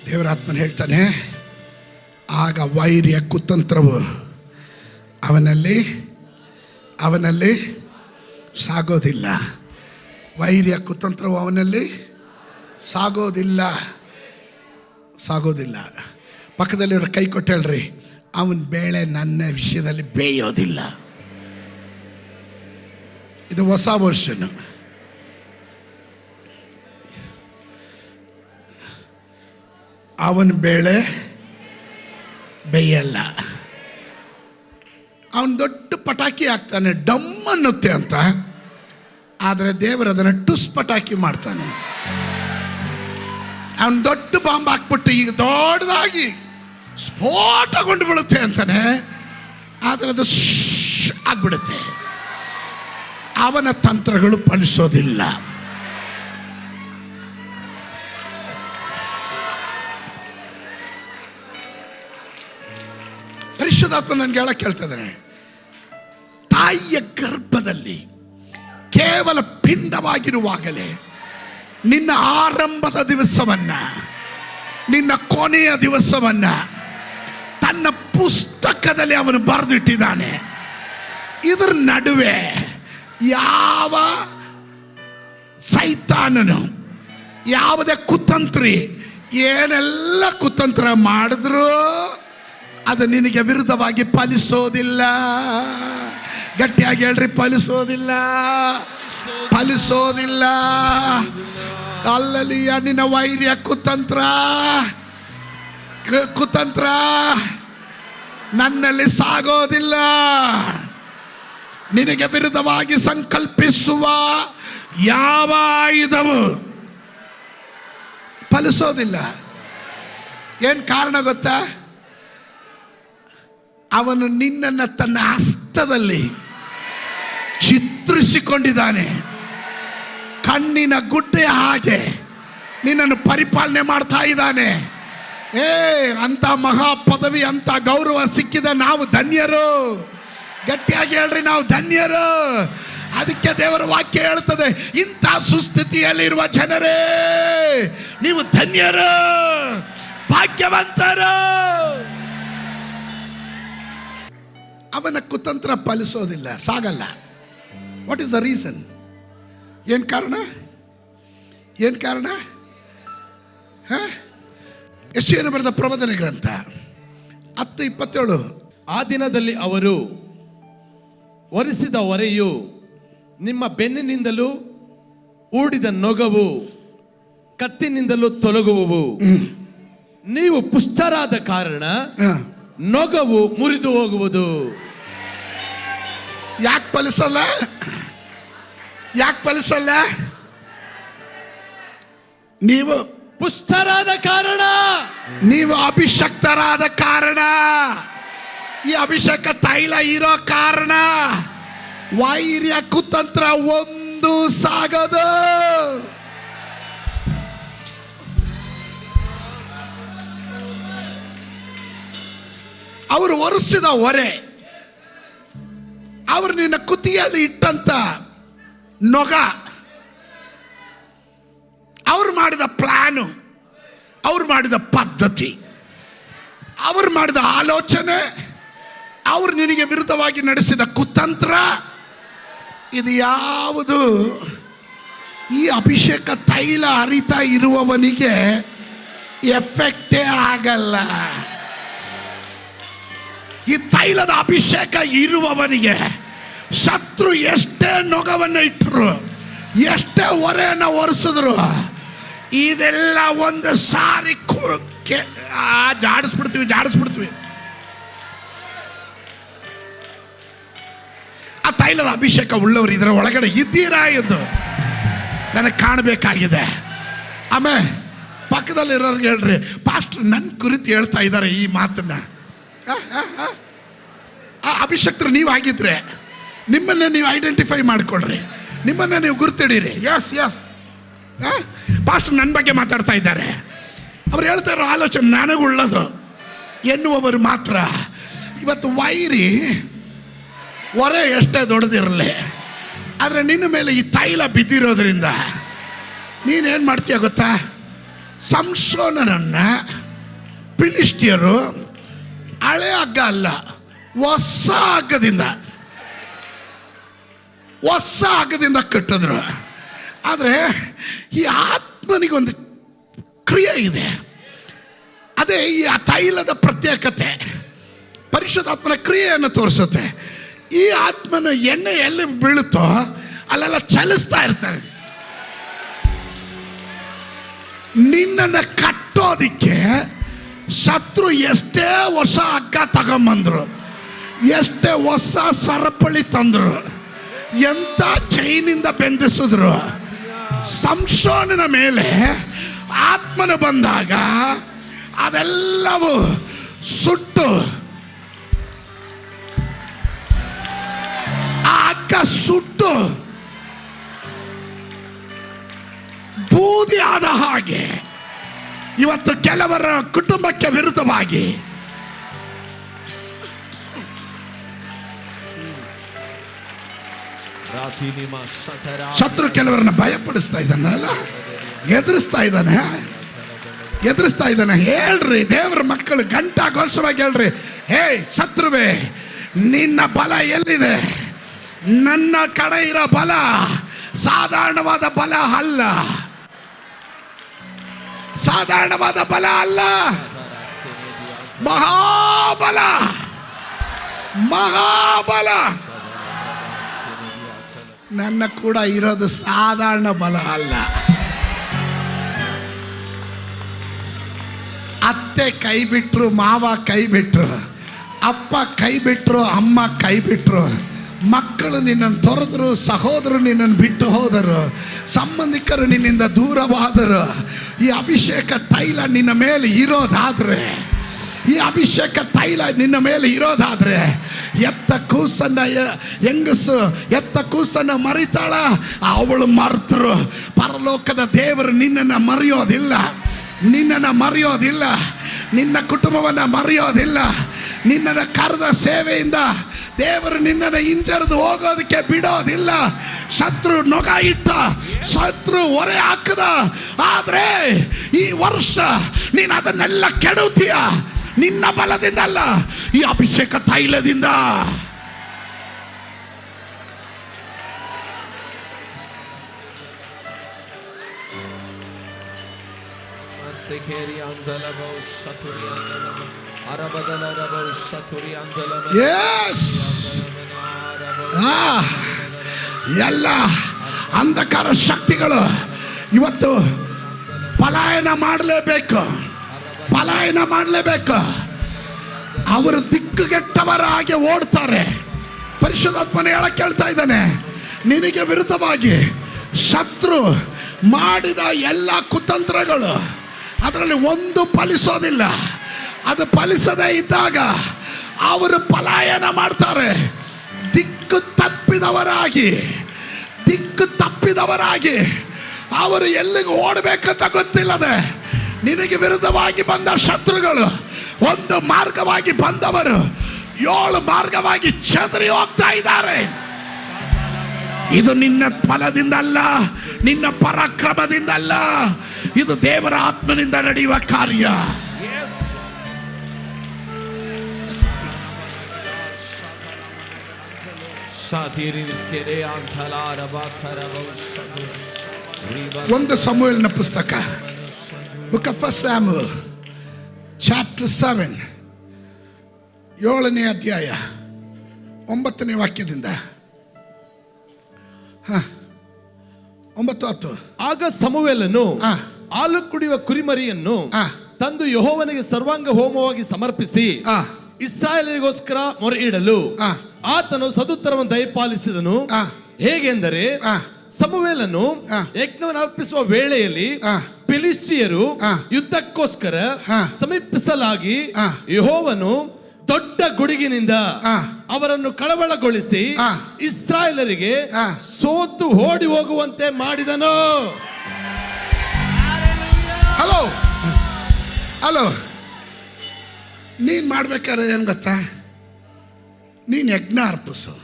ದೇವರಾತ್ಮನ ಹೇಳ್ತಾನೆ, ಆಗ ವೈರಿಯ ಕುತಂತ್ರವು ಅವನಲ್ಲಿ ಸಾಗೋದಿಲ್ಲ. ವೈರಿಯ ಕುತಂತ್ರವು ಅವನಲ್ಲಿ ಸಾಗೋದಿಲ್ಲ. ಪಕ್ಕದಲ್ಲಿರೋ ಕೈ ಕೊಟ್ಟು ಹೇಳ್ರಿ, ಅವನ ಬೇಳೆ ನನ್ನ ವಿಷಯದಲ್ಲಿ ಬೇಯೋದಿಲ್ಲ. ಇದು ಹೊಸ ವರ್ಷನು. ಅವನ ಬೇಳೆ ಬೇಯಲ್ಲ. ಅವನು ದೊಡ್ಡ ಪಟಾಕಿ ಹಾಕ್ತಾನೆ, ಡಮ್ ಅನ್ನುತ್ತೆ ಅಂತ. ಆದರೆ ದೇವರು ಅದನ್ನು ಟುಸ್ ಪಟಾಕಿ ಮಾಡ್ತಾನೆ. ಅವನು ದೊಡ್ಡ ಬಾಂಬ್ ಹಾಕ್ಬಿಟ್ಟು ಈಗ ದೊಡ್ಡದಾಗಿ ಸ್ಫೋಟಗೊಂಡು ಬೀಳುತ್ತೆ ಅಂತಾನೆ. ಆದರೆ ಅದು ಆಗ್ಬಿಡುತ್ತೆ. ಅವನ ತಂತ್ರಗಳು ಫಲಿಸೋದಿಲ್ಲ. ಪರಿಶುದ್ಧಾತ್ಮ ನನಗೆ ಹೇಳಕ್ಕೆ ಕೇಳ್ತಿದ್ದಾನೆ, ತಾಯಿಯ ಗರ್ಭದಲ್ಲಿ ಕೇವಲ ಪಿಂಡವಾಗಿರುವಾಗಲೇ ನಿನ್ನ ಆರಂಭದ ದಿವಸವನ್ನ, ನಿನ್ನ ಕೊನೆಯ ದಿವಸವನ್ನ ತನ್ನ ಪುಸ್ತಕದಲ್ಲಿ ಅವನು ಬರೆದಿಟ್ಟಿದ್ದಾನೆ. ಇದರ ನಡುವೆ ಯಾವ ಸೈತಾನನು, ಯಾವುದೇ ಕುತಂತ್ರಿ ಏನೆಲ್ಲ ಕುತಂತ್ರ ಮಾಡಿದ್ರು ಅದು ನಿನಗೆ ವಿರುದ್ಧವಾಗಿ ಫಲಿಸೋದಿಲ್ಲ. ಗಟ್ಟಿಯಾಗಿ ಹೇಳ್ರಿ, ಫಲಿಸೋದಿಲ್ಲ. ಅಲ್ಲಲಿಯ ನಿನ್ನ ವೈರ್ಯ ಕುತಂತ್ರ ನನ್ನಲ್ಲಿ ಸಾಗೋದಿಲ್ಲ. ನಿನಗೆ ವಿರುದ್ಧವಾಗಿ ಸಂಕಲ್ಪಿಸುವ ಯಾವ ಆಯುಧವು ಫಲಿಸೋದಿಲ್ಲ. ಏನ್ ಕಾರಣ ಗೊತ್ತಾ? ಅವನು ನಿನ್ನನ್ನು ತನ್ನ ಹಸ್ತದಲ್ಲಿ ಚಿತ್ರಿಸಿಕೊಂಡಿದ್ದಾನೆ. ಕಣ್ಣಿನ ಗುಡ್ಡೆ ಹಾಗೆ ನಿನ್ನನ್ನು ಪರಿಪಾಲನೆ ಮಾಡ್ತಾ ಇದ್ದಾನೆ. ಅಂತ ಮಹಾ ಪದವಿ, ಅಂತ ಗೌರವ ಸಿಕ್ಕಿದ ನಾವು ಧನ್ಯರು. ಗಟ್ಟಿಯಾಗಿ ಹೇಳ್ರಿ, ನಾವು ಧನ್ಯರು. ಅದಕ್ಕೆ ದೇವರ ವಾಕ್ಯ ಹೇಳ್ತದೆ, ಇಂಥ ಸುಸ್ಥಿತಿಯಲ್ಲಿರುವ ಜನರೇ ನೀವು ಧನ್ಯರು, ಭಾಗ್ಯವಂತರು. ಅವನ ಕುತಂತ್ರ ಫಲಿಸೋದಿಲ್ಲ, ಸಾಗಲ್ಲ. What is the reason? ಏನು ಕಾರಣ? ಏನು ಕಾರಣ? ಯೆಶಾಯನು ಬರೆದ ಪ್ರವಾದನೆ ಗ್ರಂಥ 10:27. ಆ ದಿನದಲ್ಲಿ ಅವರು ಒರೆಸಿದ ಹೊರೆಯು, ನಿಮ್ಮ ಬೆನ್ನಿನಿಂದಲೂ ಊಡಿದ ನೊಗವು ಕತ್ತಿನಿಂದಲೂ ತೊಲಗುವವು. ನೀವು ಪುಷ್ಟರಾದ ಕಾರಣ ನೊಗವು ಮುರಿದು ಹೋಗುವುದು. ಯಾಕೆ ಫಲಿಸಲ್ಲ? ಯಾಕೆ ಫಲಿಸಲ್ಲ? ನೀವು ಪುಷ್ಟರಾದ ಕಾರಣ, ನೀವು ಅಭಿಷಕ್ತರಾದ ಕಾರಣ, ಈ ಅಭಿಷೇಕ ತೈಲ ಇರೋ ಕಾರಣ ವೈರ್ಯ ಕುತಂತ್ರ ಒಂದು ಸಾಗದು. ಅವರು ಒರೆಸಿದ ಹೊರೆ, ಅವರು ನಿನ್ನ ಕುತ್ತಿಗೆಯಲ್ಲಿ ಇಟ್ಟಂತ ನೊಗ, ಅವ್ರು ಮಾಡಿದ ಪ್ಲಾನು, ಅವ್ರು ಮಾಡಿದ ಪದ್ಧತಿ, ಅವ್ರು ಮಾಡಿದ ಆಲೋಚನೆ, ಅವ್ರು ನಿನಗೆ ವಿರುದ್ಧವಾಗಿ ನಡೆಸಿದ ಕುತಂತ್ರ, ಇದು ಯಾವುದು ಈ ಅಭಿಷೇಕ ತೈಲ ಹರಿತಾ ಇರುವವನಿಗೆ ಎಫೆಕ್ಟೇ ಆಗಲ್ಲ. ಈ ತೈಲದ ಅಭಿಷೇಕ ಇರುವವನಿಗೆ ಶತ್ರು ಎಷ್ಟೇ ನೊಗವನ್ನು ಇಟ್ಟರು, ಎಷ್ಟೇ ಹೊರೆಯನ್ನು ಒರೆಸಿದ್ರು, ಇದೆಲ್ಲ ಒಂದು ಸಾರಿ ಜಾಡಿಸ್ಬಿಡ್ತೀವಿ. ಆ ತೈಲದ ಅಭಿಷೇಕ ಉಳ್ಳವರು ಇದರ ಒಳಗಡೆ ಇದ್ದೀರಾ ಎಂದು ನನಗೆ ಕಾಣಬೇಕಾಗಿದೆ. ಆಮೇಲೆ ಪಕ್ಕದಲ್ಲಿರೋರ್ಗೆ ಹೇಳ್ರಿ, ಪಾಸ್ಟರ್ ನನ್ನ ಕುರಿತು ಹೇಳ್ತಾ ಇದ್ದಾರೆ ಈ ಮಾತನ್ನ. ಆ ಅಭಿಷೇಕ್ತರು ನೀವು ಆಗಿದ್ರೆ ನಿಮ್ಮನ್ನೇ ನೀವು ಐಡೆಂಟಿಫೈ ಮಾಡಿಕೊಳ್ಳ್ರಿ, ನಿಮ್ಮನ್ನೇ ನೀವು ಗುರುತಿಡಿರಿ. ಎಸ್ ಪಾಸ್ಟರ್ ನನ್ನ ಬಗ್ಗೆ ಮಾತಾಡ್ತಾ ಇದ್ದಾರೆ, ಅವ್ರು ಹೇಳ್ತಾ ಇರೋ ಆಲೋಚನೆ ನನಗುಳ್ಳದು ಎನ್ನುವವರು ಮಾತ್ರ. ಇವತ್ತು ವೈರಿ ಹೊರೆ ಎಷ್ಟೇ ದೊಡ್ಡದಿರಲಿ, ಆದರೆ ನಿನ್ನ ಮೇಲೆ ಈ ತೈಲ ಬಿದ್ದಿರೋದ್ರಿಂದ ನೀನೇನು ಮಾಡ್ತೀಯ ಗೊತ್ತಾ? ಸಂಸೋನನನ್ನು ಫಿಲಿಷ್ಟಿಯರು ಹಳೆ ಹಗ್ಗ ಅಲ್ಲ, ಹೊಸ ಹಗ್ಗದಿಂದ ಕಟ್ಟಿದ್ರು. ಆದರೆ ಈ ಆತ್ಮನಿಗೊಂದು ಕ್ರಿಯೆ ಇದೆ, ಅದೇ ಈ ತೈಲದ ಪ್ರತ್ಯೇಕತೆ. ಪರಿಶುದ್ಧಾತ್ಮನ ಕ್ರಿಯೆಯನ್ನು ತೋರಿಸುತ್ತೆ. ಈ ಆತ್ಮನ ಎಣ್ಣೆ ಎಲ್ಲಿ ಬೀಳುತ್ತೋ ಅಲ್ಲೆಲ್ಲ ಚಲಿಸ್ತಾ ಇರ್ತಾರೆ. ನಿನ್ನನ್ನು ಕಟ್ಟೋದಿಕ್ಕೆ ಶತ್ರು ಎಷ್ಟೇ ಹೊಸ ಹಗ್ಗ ತಗೊಂಬಂದ್ರು, ಎಷ್ಟೇ ಹೊಸ ಸರಪಳಿ ತಂದ್ರು, ಎಂಥ ಚೈನಿಂದ ಬೆಂದಿಸಿದ್ರು, ಸಂಸೋನನ ಮೇಲೆ ಆತ್ಮನ ಬಂದಾಗ ಅದೆಲ್ಲವೂ ಸುಟ್ಟು, ಆ ಹಗ್ಗ ಸುಟ್ಟು ಬೂದಿ ಆದ ಹಾಗೆ ಇವತ್ತು ಕೆಲವರ ಕುಟುಂಬಕ್ಕೆ ವಿರುದ್ಧವಾಗಿ ಶತ್ರು ಕೆಲವರನ್ನ ಭಯಪಡಿಸ್ತಾ ಇದ್ದಾನಲ್ಲ, ಎದುರಿಸ್ತಾ ಇದ್ದಾನೆ. ಹೇಳ್ರಿ, ದೇವರ ಮಕ್ಕಳು ಘಂಟಾಘೋಷವಾಗಿ ಹೇಳ್ರಿ, ಹೇ ಶತ್ರುವೇ, ನಿನ್ನ ಬಲ ಎಲ್ಲಿದೆ? ನನ್ನ ಕಡೆ ಇರೋ ಬಲ ಸಾಧಾರಣವಾದ ಬಲ ಅಲ್ಲ, ಸಾಧಾರಣವಾದ ಬಲ ಅಲ್ಲ, ಮಹಾಬಲ. ನನ್ನ ಕೂಡ ಇರೋದು ಸಾಧಾರಣ ಬಲ ಅಲ್ಲ. ಅತ್ತೆ ಕೈ ಬಿಟ್ರು, ಮಾವ ಕೈ ಬಿಟ್ರು, ಅಪ್ಪ ಕೈ ಬಿಟ್ರು, ಅಮ್ಮ ಕೈ ಬಿಟ್ರು, ಮಕ್ಕಳು ನಿನ್ನನ್ನು ತೊರೆದ್ರು, ಸಹೋದರರು ನಿನ್ನನ್ನು ಬಿಟ್ಟು ಹೋದರು, ಸಂಬಂಧಿಕರು ನಿನ್ನಿಂದ ದೂರವಾದರು. ಈ ಅಭಿಷೇಕ ತೈಲ ನಿನ್ನ ಮೇಲೆ ಇರೋದಾದ್ರೆ, ಈ ಅಭಿಷೇಕ ತೈಲ ನಿನ್ನ ಮೇಲೆ ಇರೋದಾದ್ರೆ, ಎತ್ತ ಕೂಸನ್ನ ಹೆಂಗಸು ಎತ್ತ ಕೂಸನ್ನ ಮರಿತಾಳ, ಅವಳು ಮರ್ತರು. ಪರಲೋಕದ ದೇವರು ನಿನ್ನನ್ನು ಮರೆಯೋದಿಲ್ಲ, ನಿನ್ನನ್ನು ಮರೆಯೋದಿಲ್ಲ, ನಿನ್ನ ಕುಟುಂಬವನ್ನು ಮರೆಯೋದಿಲ್ಲ. ನಿನ್ನನ್ನು ಕರೆದ ಸೇವೆಯಿಂದ ದೇವರು ನಿನ್ನನ್ನು ಹಿಂಜರಿದು ಹೋಗೋದಕ್ಕೆ ಬಿಡೋದಿಲ್ಲ. ಶತ್ರು ನೊಗ ಇಟ್ಟ, ಶತ್ರು ಹೊರೆ ಹಾಕದ, ಆದರೆ ಈ ವರ್ಷ ನೀನು ಅದನ್ನೆಲ್ಲ ಕೆಡುತ್ತೀಯ. ನಿನ್ನ ಬಲದಿಂದ ಅಲ್ಲ, ಈ ಅಭಿಷೇಕ ತೈಲದಿಂದ. ಯೆಸ್, ಎಲ್ಲ ಅಂಧಕಾರ ಶಕ್ತಿಗಳು ಇವತ್ತು ಪಲಾಯನ ಮಾಡಲೇಬೇಕು, ಪಲಾಯನ ಮಾಡಲೇಬೇಕು. ಅವರು ದಿಕ್ಕುಗೆಟ್ಟವರ ಹಾಗೆ ಓಡ್ತಾರೆ. ಪರಿಶುದ್ಧಾತ್ಮನೇ ಹೇಳಕ್ಕೆ ಕೇಳ್ತಾ ಇದ್ದಾನೆ, ನಿನಗೆ ವಿರುದ್ಧವಾಗಿ ಶತ್ರು ಮಾಡಿದ ಎಲ್ಲ ಕುತಂತ್ರಗಳು ಅದರಲ್ಲಿ ಒಂದು ಫಲಿಸೋದಿಲ್ಲ. ಅದು ಫಲಿಸದೇ ಇದ್ದಾಗ ಅವರು ಪಲಾಯನ ಮಾಡ್ತಾರೆ. ದಿಕ್ಕು ತಪ್ಪಿದವರಾಗಿ ಅವರು ಎಲ್ಲಿಗೆ ಓಡಬೇಕಂತ ಗೊತ್ತಿಲ್ಲದೆ, ನಿನಗೆ ವಿರುದ್ಧವಾಗಿ ಬಂದ ಶತ್ರುಗಳು ಒಂದು ಮಾರ್ಗವಾಗಿ ಬಂದವರು 7 ಮಾರ್ಗವಾಗಿ ಚದರಿ ಹೋಗ್ತಾ ಇದ್ದಾರೆ. ಇದು ನಿನ್ನ ಫಲದಿಂದ ಅಲ್ಲ, ನಿನ್ನ ಪರಾಕ್ರಮದಿಂದ ಅಲ್ಲ, ಇದು ದೇವರ ಆತ್ಮನಿಂದ ನಡೆಯುವ ಕಾರ್ಯ. ಒಂದು ಸಮುವೇಲನ ಪುಸ್ತಕ, book of first Samuel chapter 7, 7ನೇ ಅಧ್ಯಾಯ 9ನೇ ವಾಕ್ಯದಿಂದ 9-10. ಆಗ ಸಮುವೇಲನು ಹಾಲು ಕುಡಿಯುವ ಕುರಿಮರಿಯನ್ನು ತಂದು ಯೆಹೋವನಿಗೆ ಸರ್ವಾಂಗ ಹೋಮವಾಗಿ ಸಮರ್ಪಿಸಿ ಇಸ್ರಾಯೇಲಿಗೋಸ್ಕರ ಮೊರೆ ಇಡಲು ಆತನು ಸದುತ್ತರವನ್ನು ದಯಪಾಲಿಸಿದನು. ಹೇಗೆಂದರೆ, ಸಮುವೇಲನು ಯಜ್ಞವನ್ನು ಅರ್ಪಿಸುವ ವೇಳೆಯಲ್ಲಿ ಫಿಲಿಷ್ಟಿಯರು ಯುದ್ಧಕ್ಕೋಸ್ಕರ ಸಮೀಪಿಸಲಾಗಿ ಯೆಹೋವನು ದೊಡ್ಡ ಗುಡುಗಿನಿಂದ ಅವರನ್ನು ಕಳವಳಗೊಳಿಸಿ ಇಸ್ರಾಯೇಲರಿಗೆ ಸೋತು ಓಡಿ ಹೋಗುವಂತೆ ಮಾಡಿದನು. ಹಲೋ, ನೀನ್ ಮಾಡ್ಬೇಕಾದ್ರೆ ಏನ್ ಗೊತ್ತಾ? ನೀನ್ ಯಜ್ಞ ಅರ್ಪಿಸು,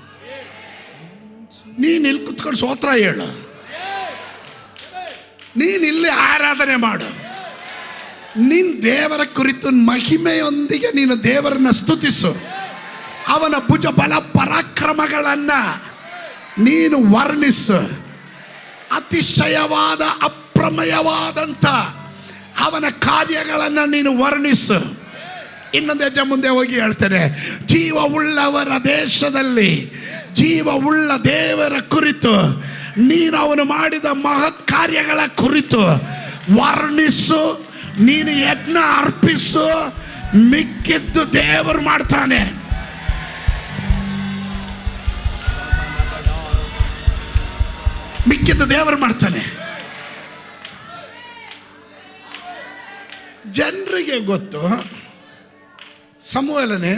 ನೀನ್ ಇಲ್ಲಿ ಕುತ್ಕೊಂಡು ಸ್ತೋತ್ರ ಹೇಳು, ನೀನ್ ಇಲ್ಲಿ ಆರಾಧನೆ ಮಾಡು, ನಿನ್ ದೇವರ ಕುರಿತು ಮಹಿಮೆಯೊಂದಿಗೆ ನೀನು ದೇವರನ್ನ ಸ್ತುತಿಸು. ಅವನ ಭುಜ ಬಲ ಪರಾಕ್ರಮಗಳನ್ನ ನೀನು ವರ್ಣಿಸು. ಅತಿಶಯವಾದ ಅಪ್ರಮೇಯವಾದಂಥ ಅವನ ಕಾರ್ಯಗಳನ್ನು ನೀನು ವರ್ಣಿಸು. ಇನ್ನೊಂದು ಹೆಜ್ಜೆ ಮುಂದೆ ಹೋಗಿ ಹೇಳ್ತೇನೆ, ಜೀವವುಳ್ಳವರ ದೇಶದಲ್ಲಿ ಜೀವವುಳ್ಳ ದೇವರ ಕುರಿತು ನೀನು ಅವನು ಮಾಡಿದ ಮಹತ್ ಕಾರ್ಯಗಳ ಕುರಿತು ವರ್ಣಿಸು. ನೀನು ಯಜ್ಞ ಅರ್ಪಿಸು, ಮಿಕ್ಕಿದ್ದು ದೇವರು ಮಾಡ್ತಾನೆ. ಮಿಕ್ಕಿದ್ದು ದೇವರು ಮಾಡ್ತಾನೆ. ಜನರಿಗೆ ಗೊತ್ತು, ಸಮುವೇಲನೇ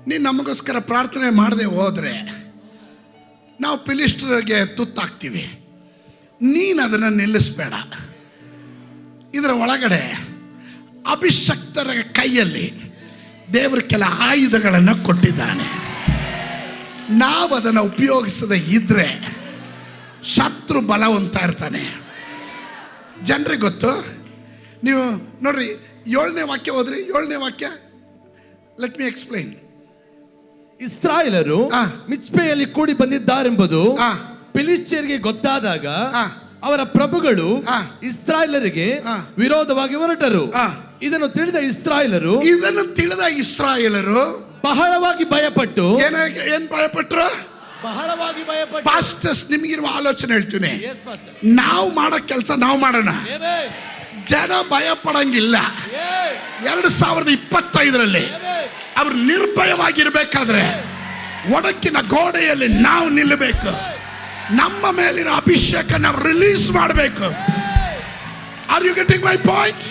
ನೀನು ನಮಗೋಸ್ಕರ ಪ್ರಾರ್ಥನೆ ಮಾಡದೆ ಹೋದರೆ ನಾವು ಫಿಲಿಷ್ಟಿಯರಿಗೆ ತುತ್ತಾಗ್ತೀವಿ. ನೀನು ಅದನ್ನು ನಿಲ್ಲಿಸಬೇಡ. ಇದರ ಒಳಗಡೆ ಅಭಿಷಕ್ತರ ಕೈಯಲ್ಲಿ ದೇವರು ಕೆಲ ಆಯುಧಗಳನ್ನು ಕೊಟ್ಟಿದ್ದಾನೆ. ನಾವು ಅದನ್ನು ಉಪಯೋಗಿಸದೆ ಇದ್ರೆ ಶತ್ರು ಬಲವಂತ ಇರ್ತಾನೆ. ಜನರಿಗೆ ಗೊತ್ತು. ನೀವು ನೋಡ್ರಿ, 7ನೇ ವಾಕ್ಯ ಹೋದ್ರಿ. 7ನೇ ವಾಕ್ಯ, ಲೆಟ್ ಮಿ ಎಕ್ಸ್ಪ್ಲೈನ್. ಇಸ್ರಾಯೇಲರು ಮಿಚ್ಪೆಯಲ್ಲಿ ಕೂಡಿ ಬಂದಿದ್ದಾರೆಂಬುದು ಫಿಲಿಷ್ಟಿಯರಿಗೆ ಗೊತ್ತಾದಾಗ ಅವರ ಪ್ರಭುಗಳು ಇಸ್ರಾಯೇಲರಿಗೆ ವಿರೋಧವಾಗಿ ಹೊರಟರು. ಇದನ್ನು ತಿಳಿದ ಇಸ್ರಾಯೇಲರು ಬಹಳವಾಗಿ ಭಯಪಟ್ಟು, ಏನ್ ಭಯಪಟ್ರು? ಬಹಳವಾಗಿ ಭಯಪಟ್ಟು. ಪಾಸ್ಟರ್ಸ್, ನಿಮಗಿರುವ ಆಲೋಚನೆ ಹೇಳ್ತೀನಿ. ನಾವು ಮಾಡೋ ಕೆಲಸ ನಾವು ಮಾಡೋಣ. ಜನ ಭಯ ಪಡಂಗಿಲ್ಲ. 2025ರಲ್ಲಿ ಅವ್ರು ನಿರ್ಭಯವಾಗಿರ್ಬೇಕಾದ್ರೆ ಒಡಕಿನ ಗೋಡೆಯಲ್ಲಿ ನಾವು ನಿಲ್ಲಬೇಕು. ನಮ್ಮ ಮೇಲಿರೋ ಅಭಿಷೇಕ ನಾವು ರಿಲೀಸ್ ಮಾಡಬೇಕು. Are you getting my point?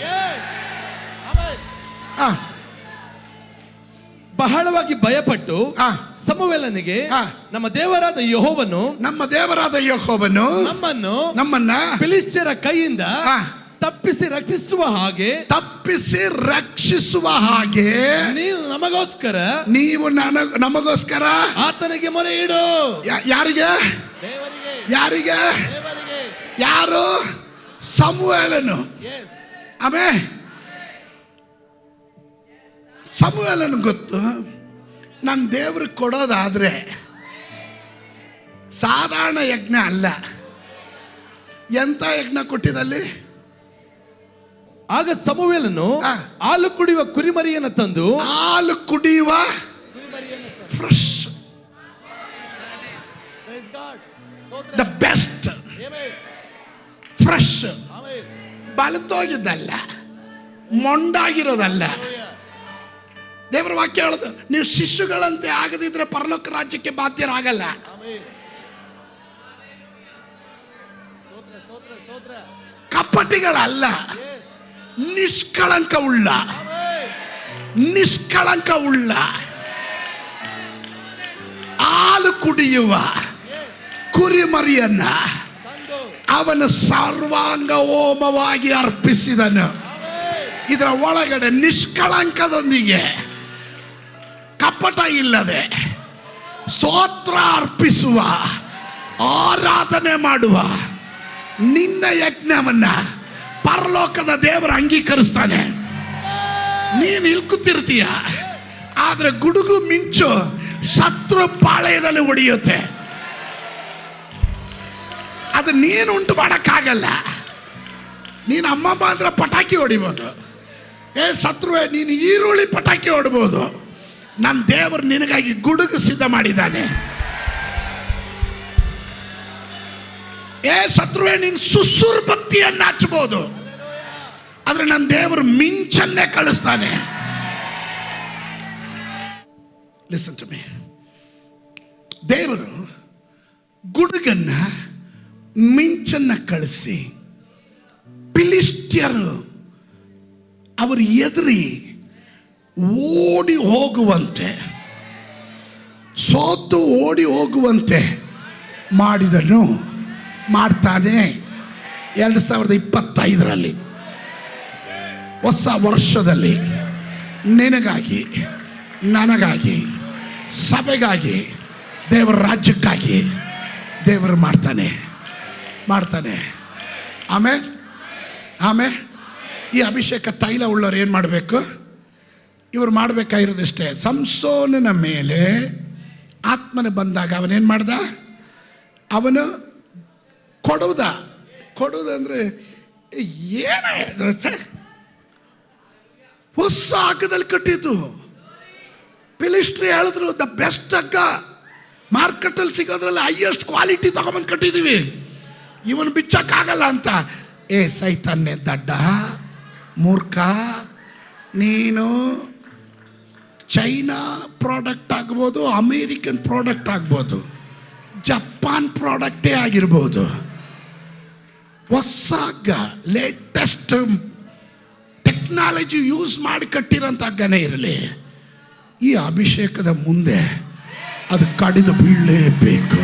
ಬಹಳವಾಗಿ ಭಯಪಟ್ಟು ಸಮುವೇಲನಿಗೆ ನಮ್ಮ ದೇವರಾದ ಯೆಹೋವನು ನಮ್ಮನ್ನು ಫಿಲಿಷ್ಟಿಯರ ಕೈಯಿಂದ ತಪ್ಪಿಸಿ ರಕ್ಷಿಸುವ ಹಾಗೆ ನೀವು ನಮಗೋಸ್ಕರ ಆತನಿಗೆ ಮೊರೆ ಇಡು. ಯಾರಿಗೆ? ಯಾರು? ಸಮುವೇಲನು. ಸಮುವೇಲನು ಗೊತ್ತು, ನನ್ನ ದೇವ್ರಿಗೆ ಕೊಡೋದಾದ್ರೆ ಸಾಧಾರಣ ಯಜ್ಞ ಅಲ್ಲ. ಎಂತ ಯಜ್ಞ ಕೊಟ್ಟಿದಲ್ಲಿ? ಆಗ ಸಮುವೇಲನು ಹಾಲು ಕುಡಿಯುವ ಕುರಿಮರಿಯನ್ನು ತಂದು ಫ್ರೆಶ್, ದ ಬೆಸ್ಟ್, ಫ್ರೆಶ್, ಬಲತೋಗಿದ್ದಲ್ಲ, ಮೊಂಡಾಗಿರೋದಲ್ಲ. ದೇವರ ವಾಕ್ಯ ಹೇಳೋದು, ನೀವು ಶಿಶುಗಳಂತೆ ಆಗದಿದ್ರೆ ಪರಲೋಕ ರಾಜ್ಯಕ್ಕೆ ಬಾಧ್ಯರಾಗಲ್ಲ. ಕಪಟಿಗಳಲ್ಲ, ನಿಷ್ಕಳಂಕ ಉಳ್ಳ ಹಾಲು ಕುಡಿಯುವ ಕುರಿಮರಿಯನ್ನ ಅವನು ಸರ್ವಾಂಗ ಹೋಮವಾಗಿ ಅರ್ಪಿಸಿದನು. ಇದರ ಒಳಗಡೆ ನಿಷ್ಕಳಂಕದೊಂದಿಗೆ, ಕಪಟ ಇಲ್ಲದೆ ಸ್ತೋತ್ರ ಅರ್ಪಿಸುವ, ಆರಾಧನೆ ಮಾಡುವ ನಿನ್ನ ಯಜ್ಞವನ್ನ ಪರಲೋಕದ ದೇವರು ಅಂಗೀಕರಿಸ್ತಾನೆ. ನೀನು ಇಲ್ಕುತ್ತಿರ್ತೀಯ, ಆದ್ರೆ ಗುಡುಗು ಮಿಂಚು ಶತ್ರು ಪಾಳೆಯದಲ್ಲಿ ಹೊಡೆಯುತ್ತೆ. ಅದು ನೀನು ಉಂಟು ಮಾಡಕ್ಕಾಗಲ್ಲ. ನೀನು ಅಮ್ಮಮ್ಮ ಅಂದ್ರೆ ಪಟಾಕಿ ಹೊಡಿಬೋದು. ಶತ್ರುವೆ, ನೀನು ಈರುಳ್ಳಿ ಪಟಾಕಿ ಹೊಡ್ಬೋದು. ನನ್ನ ದೇವರು ನಿನಗಾಗಿ ಗುಡುಗು ಸಿದ್ಧ ಮಾಡಿದ್ದಾನೆ. ಶತ್ರುವೆ, ನೀನು ಸುಸುರ್ ಬತ್ತಿಯನ್ನು ಹಚ್ಚಬಹುದು, ಆದ್ರೆ ನನ್ನ ದೇವರು ಮಿಂಚನ್ನೇ ಕಳಿಸ್ತಾನೆ. Listen to me. ದೇವರು ಗುಡುಗನ್ನ, ಮಿಂಚನ್ನ ಕಳಿಸಿ ಫಿಲಿಷ್ಟಿಯರು ಅವರು ಎದುರಿ ಓಡಿ ಹೋಗುವಂತೆ, ಸೋತು ಓಡಿ ಹೋಗುವಂತೆ ಮಾಡ್ತಾನೆ. 2025ರಲ್ಲಿ ಹೊಸ ವರ್ಷದಲ್ಲಿ ನಿನಗಾಗಿ, ನನಗಾಗಿ, ಸಭೆಗಾಗಿ, ದೇವರ ರಾಜ್ಯಕ್ಕಾಗಿ ದೇವರು ಮಾಡ್ತಾನೆ. ಆಮೇಲೆ ಈ ಅಭಿಷೇಕ ತೈಲ ಉಳ್ಳವ್ರು ಏನು ಮಾಡಬೇಕು? ಇವರು ಮಾಡಬೇಕಾಗಿರೋದಷ್ಟೇ. ಸಂಸೋನನ ಮೇಲೆ ಆತ್ಮನ ಬಂದಾಗ ಅವನೇನು ಮಾಡ್ದ? ಅವನು ಕೊಡುವುದಂದ್ರೆ ಏನ, ಹೊಸ ಹಗ್ಗದಲ್ಲಿ ಕಟ್ಟಿದ್ದು. ಫಿಲಿಷ್ಟ್ರಿ ಹೇಳಿದ್ರು, ದ ಬೆಸ್ಟ್ ಹಗ್ಗ ಮಾರ್ಕೆಟಲ್ಲಿ ಸಿಗೋದ್ರಲ್ಲಿ ಹೈಯೆಸ್ಟ್ ಕ್ವಾಲಿಟಿ ತಗೊಂಬಂದು ಕಟ್ಟಿದ್ದೀವಿ, ಇವನು ಬಿಚ್ಚಕ್ಕಾಗಲ್ಲ ಅಂತ. ಸೈತಾನ್ಯ ದಡ್ಡ ಮೂರ್ಖ, ನೀನು ಚೈನಾ ಪ್ರಾಡಕ್ಟ್ ಆಗ್ಬೋದು, ಅಮೇರಿಕನ್ ಪ್ರಾಡಕ್ಟ್ ಆಗ್ಬೋದು, ಜಪಾನ್ ಪ್ರಾಡಕ್ಟೇ ಆಗಿರ್ಬೋದು, ಹೊಸ ಲೇಟೆಸ್ಟ್ ಟೆಕ್ನಾಲಜಿ ಯೂಸ್ ಮಾಡಿ ಕಟ್ಟಿರೋಂಥ ಹಗ್ಗನೇ ಇರಲಿ, ಈ ಅಭಿಷೇಕದ ಮುಂದೆ ಅದು ಕಡಿದು ಬೀಳಲೇಬೇಕು.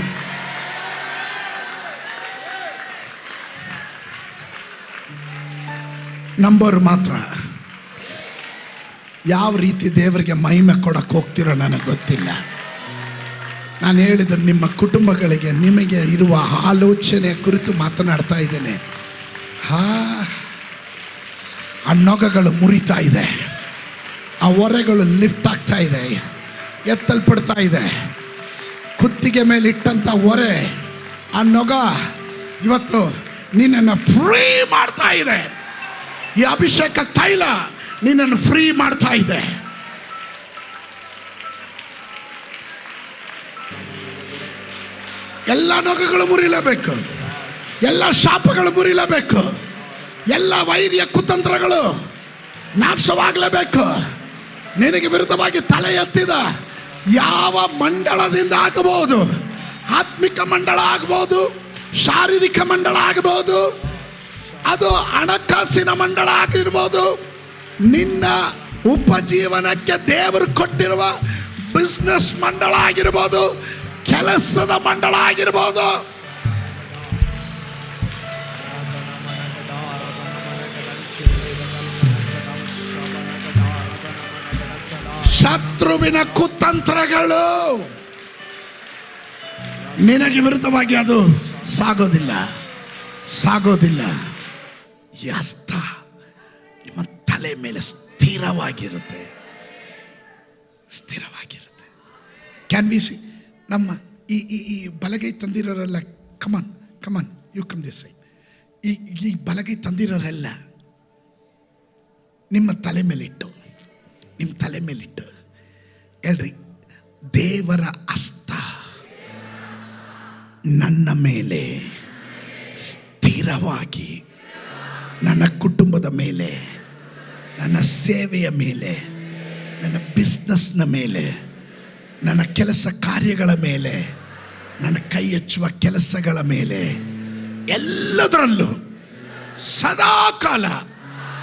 ನಂಬರ್ ಮಾತ್ರ. ಯಾವ ರೀತಿ ದೇವರಿಗೆ ಮಹಿಮೆ ಕೊಡಕ್ಕೆ ಹೋಗ್ತಿರೋ ನನಗೆ ಗೊತ್ತಿಲ್ಲ. ನಾನು ಹೇಳಿದ ನಿಮ್ಮ ಕುಟುಂಬಗಳಿಗೆ, ನಿಮಗೆ ಇರುವ ಆಲೋಚನೆ ಕುರಿತು ಮಾತನಾಡ್ತಾ ಇದ್ದೇನೆ. ಆ ನೊಗಗಳು ಮುರಿತಾ ಇದೆ, ಆ ಹೊರೆಗಳು ಲಿಫ್ಟ್ ಆಗ್ತಾ ಇದೆ, ಎತ್ತಲ್ಪಡ್ತಾ ಇದೆ. ಕುತ್ತಿಗೆ ಮೇಲೆ ಇಟ್ಟಂಥ ಹೊರೆ, ಆ ನೊಗ ಇವತ್ತು ನಿನ್ನನ್ನು ಫ್ರೀ ಮಾಡ್ತಾ ಇದೆ. ಈ ಅಭಿಷೇಕ ತೈಲ ನಿನ್ನನ್ನು ಫ್ರೀ ಮಾಡ್ತಾ ಇದೆ. ಎಲ್ಲ ನೊಗಗಳು ಮುರಿಲೇಬೇಕು, ಎಲ್ಲ ಶಾಪಗಳು ಮುರಿಲೇಬೇಕು. ಎಲ್ಲ ವೈರ್ಯ ಕುತಂತ್ರಗಳು ನಾಶವಾಗಲೇಬೇಕು. ನಿನಗೆ ವಿರುದ್ಧವಾಗಿ ತಲೆ ಎತ್ತಿದ ಯಾವ ಮಂಡಳದಿಂದ ಆಗಬಹುದು, ಆತ್ಮಿಕ ಮಂಡಳ ಆಗಬಹುದು, ಶಾರೀರಿಕ ಮಂಡಳ ಆಗಬಹುದು, ಅದು ಹಣಕಾಸಿನ ಮಂಡಳ ಆಗಿರ್ಬೋದು, ನಿನ್ನ ಉಪಜೀವನಕ್ಕೆ ದೇವರು ಕೊಟ್ಟಿರುವ ಬಿಸ್ನೆಸ್ ಮಂಡಳ ಆಗಿರ್ಬೋದು, ಕೆಲಸದ ಮಂಡಳ ಆಗಿರ್ಬೋದು, ಶತ್ರುವಿನ ಕುತಂತ್ರಗಳು ನಿನಗೆ ವಿರುದ್ಧವಾಗಿ ಅದು ಸಾಗೋದಿಲ್ಲ. ಈ ಹಸ್ತ ನಿಮ್ಮ ತಲೆ ಮೇಲೆ ಸ್ಥಿರವಾಗಿರುತ್ತೆ. ಕ್ಯಾನ್ ಬಿ ಸಿ ನಮ್ಮ ಈ ಬಲಗೈ ತಂದಿರೋರೆಲ್ಲ come on you come this side. ಈ ಬಲಗೈ ತಂದಿರೋರೆಲ್ಲ ನಿಮ್ಮ ತಲೆ ಮೇಲಿಟ್ಟು ಹೇಳ್ರಿ, ದೇವರ ಹಸ್ತ ನನ್ನ ಮೇಲೆ ಸ್ಥಿರವಾಗಿ, ನನ್ನ ಕುಟುಂಬದ ಮೇಲೆ, ನನ್ನ ಸೇವೆಯ ಮೇಲೆ, ನನ್ನ ಬಿಸ್ನೆಸ್ನ ಮೇಲೆ, ನನ್ನ ಕೆಲಸ ಕಾರ್ಯಗಳ ಮೇಲೆ, ನನ್ನ ಕೈ ಹಚ್ಚುವ ಕೆಲಸಗಳ ಮೇಲೆ, ಎಲ್ಲದರಲ್ಲೂ ಸದಾಕಾಲ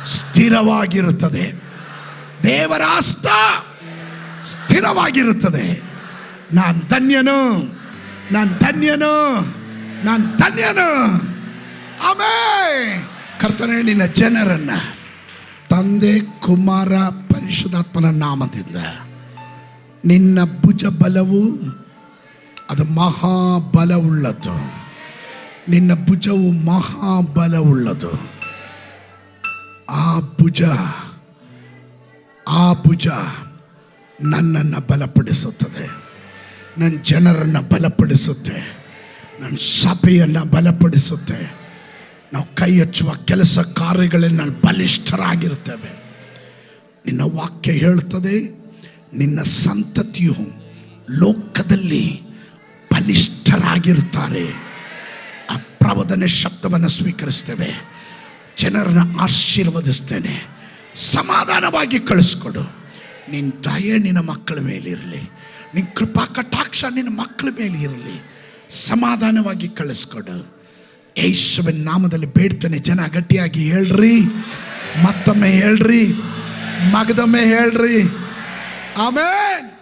ಸ್ಥಿರವಾಗಿರುತ್ತದೆ. ದೇವರ ಹಸ್ತ ಸ್ಥಿರವಾಗಿರುತ್ತದೆ. ನಾನು ಧನ್ಯನು. ಆಮೆನ್. ಕರ್ತನೇ, ನಿನ್ನ ಜನರನ್ನ ತಂದೆ, ಕುಮಾರ, ಪರಿಶುದ್ಧಾತ್ಮನ ನಾಮದಿಂದ ನಿನ್ನ ಭುಜ ಬಲವು ಅದು ಮಹಾಬಲವುಳ್ಳದು. ನಿನ್ನ ಭುಜವು ಮಹಾಬಲವುಳ್ಳದು. ಆ ಭುಜ ನನ್ನನ್ನು ಬಲಪಡಿಸುತ್ತದೆ, ನನ್ನ ಜನರನ್ನು ಬಲಪಡಿಸುತ್ತೆ, ನನ್ನ ಸಭೆಯನ್ನು ಬಲಪಡಿಸುತ್ತೆ. ನಾವು ಕೈ ಹಚ್ಚುವ ಕೆಲಸ ಕಾರ್ಯಗಳಲ್ಲಿ ನಾವು ಬಲಿಷ್ಠರಾಗಿರ್ತೇವೆ. ನಿನ್ನ ವಾಕ್ಯ ಹೇಳ್ತದೆ, ನಿನ್ನ ಸಂತತಿಯು ಲೋಕದಲ್ಲಿ ಬಲಿಷ್ಠರಾಗಿರ್ತಾರೆ. ಆ ಪ್ರಬೋಧನೆ ಶಬ್ದವನ್ನು ಸ್ವೀಕರಿಸ್ತೇವೆ. ಜನರನ್ನು ಆಶೀರ್ವದಿಸ್ತೇನೆ. ಸಮಾಧಾನವಾಗಿ ಕಳಿಸ್ಕೊಡು. ನಿನ್ನ ದಯೆ ನಿನ್ನ ಮಕ್ಕಳ ಮೇಲಿರಲಿ. ನಿನ್ನ ಕೃಪಾ ಕಟಾಕ್ಷ ನಿನ್ನ ಮಕ್ಕಳ ಮೇಲೆ ಇರಲಿ. ಸಮಾಧಾನವಾಗಿ ಕಳಿಸ್ಕೊಡು. ಯೇಸುವಿನ ನಾಮದಲ್ಲಿ ಬೇಡ್ತೇನೆ. ಜನ ಗಟ್ಟಿಯಾಗಿ ಹೇಳ್ರಿ, ಮತ್ತೊಮ್ಮೆ ಹೇಳ್ರಿ, ಮಗದೊಮ್ಮೆ ಹೇಳ್ರಿ. ಆಮೆನ್.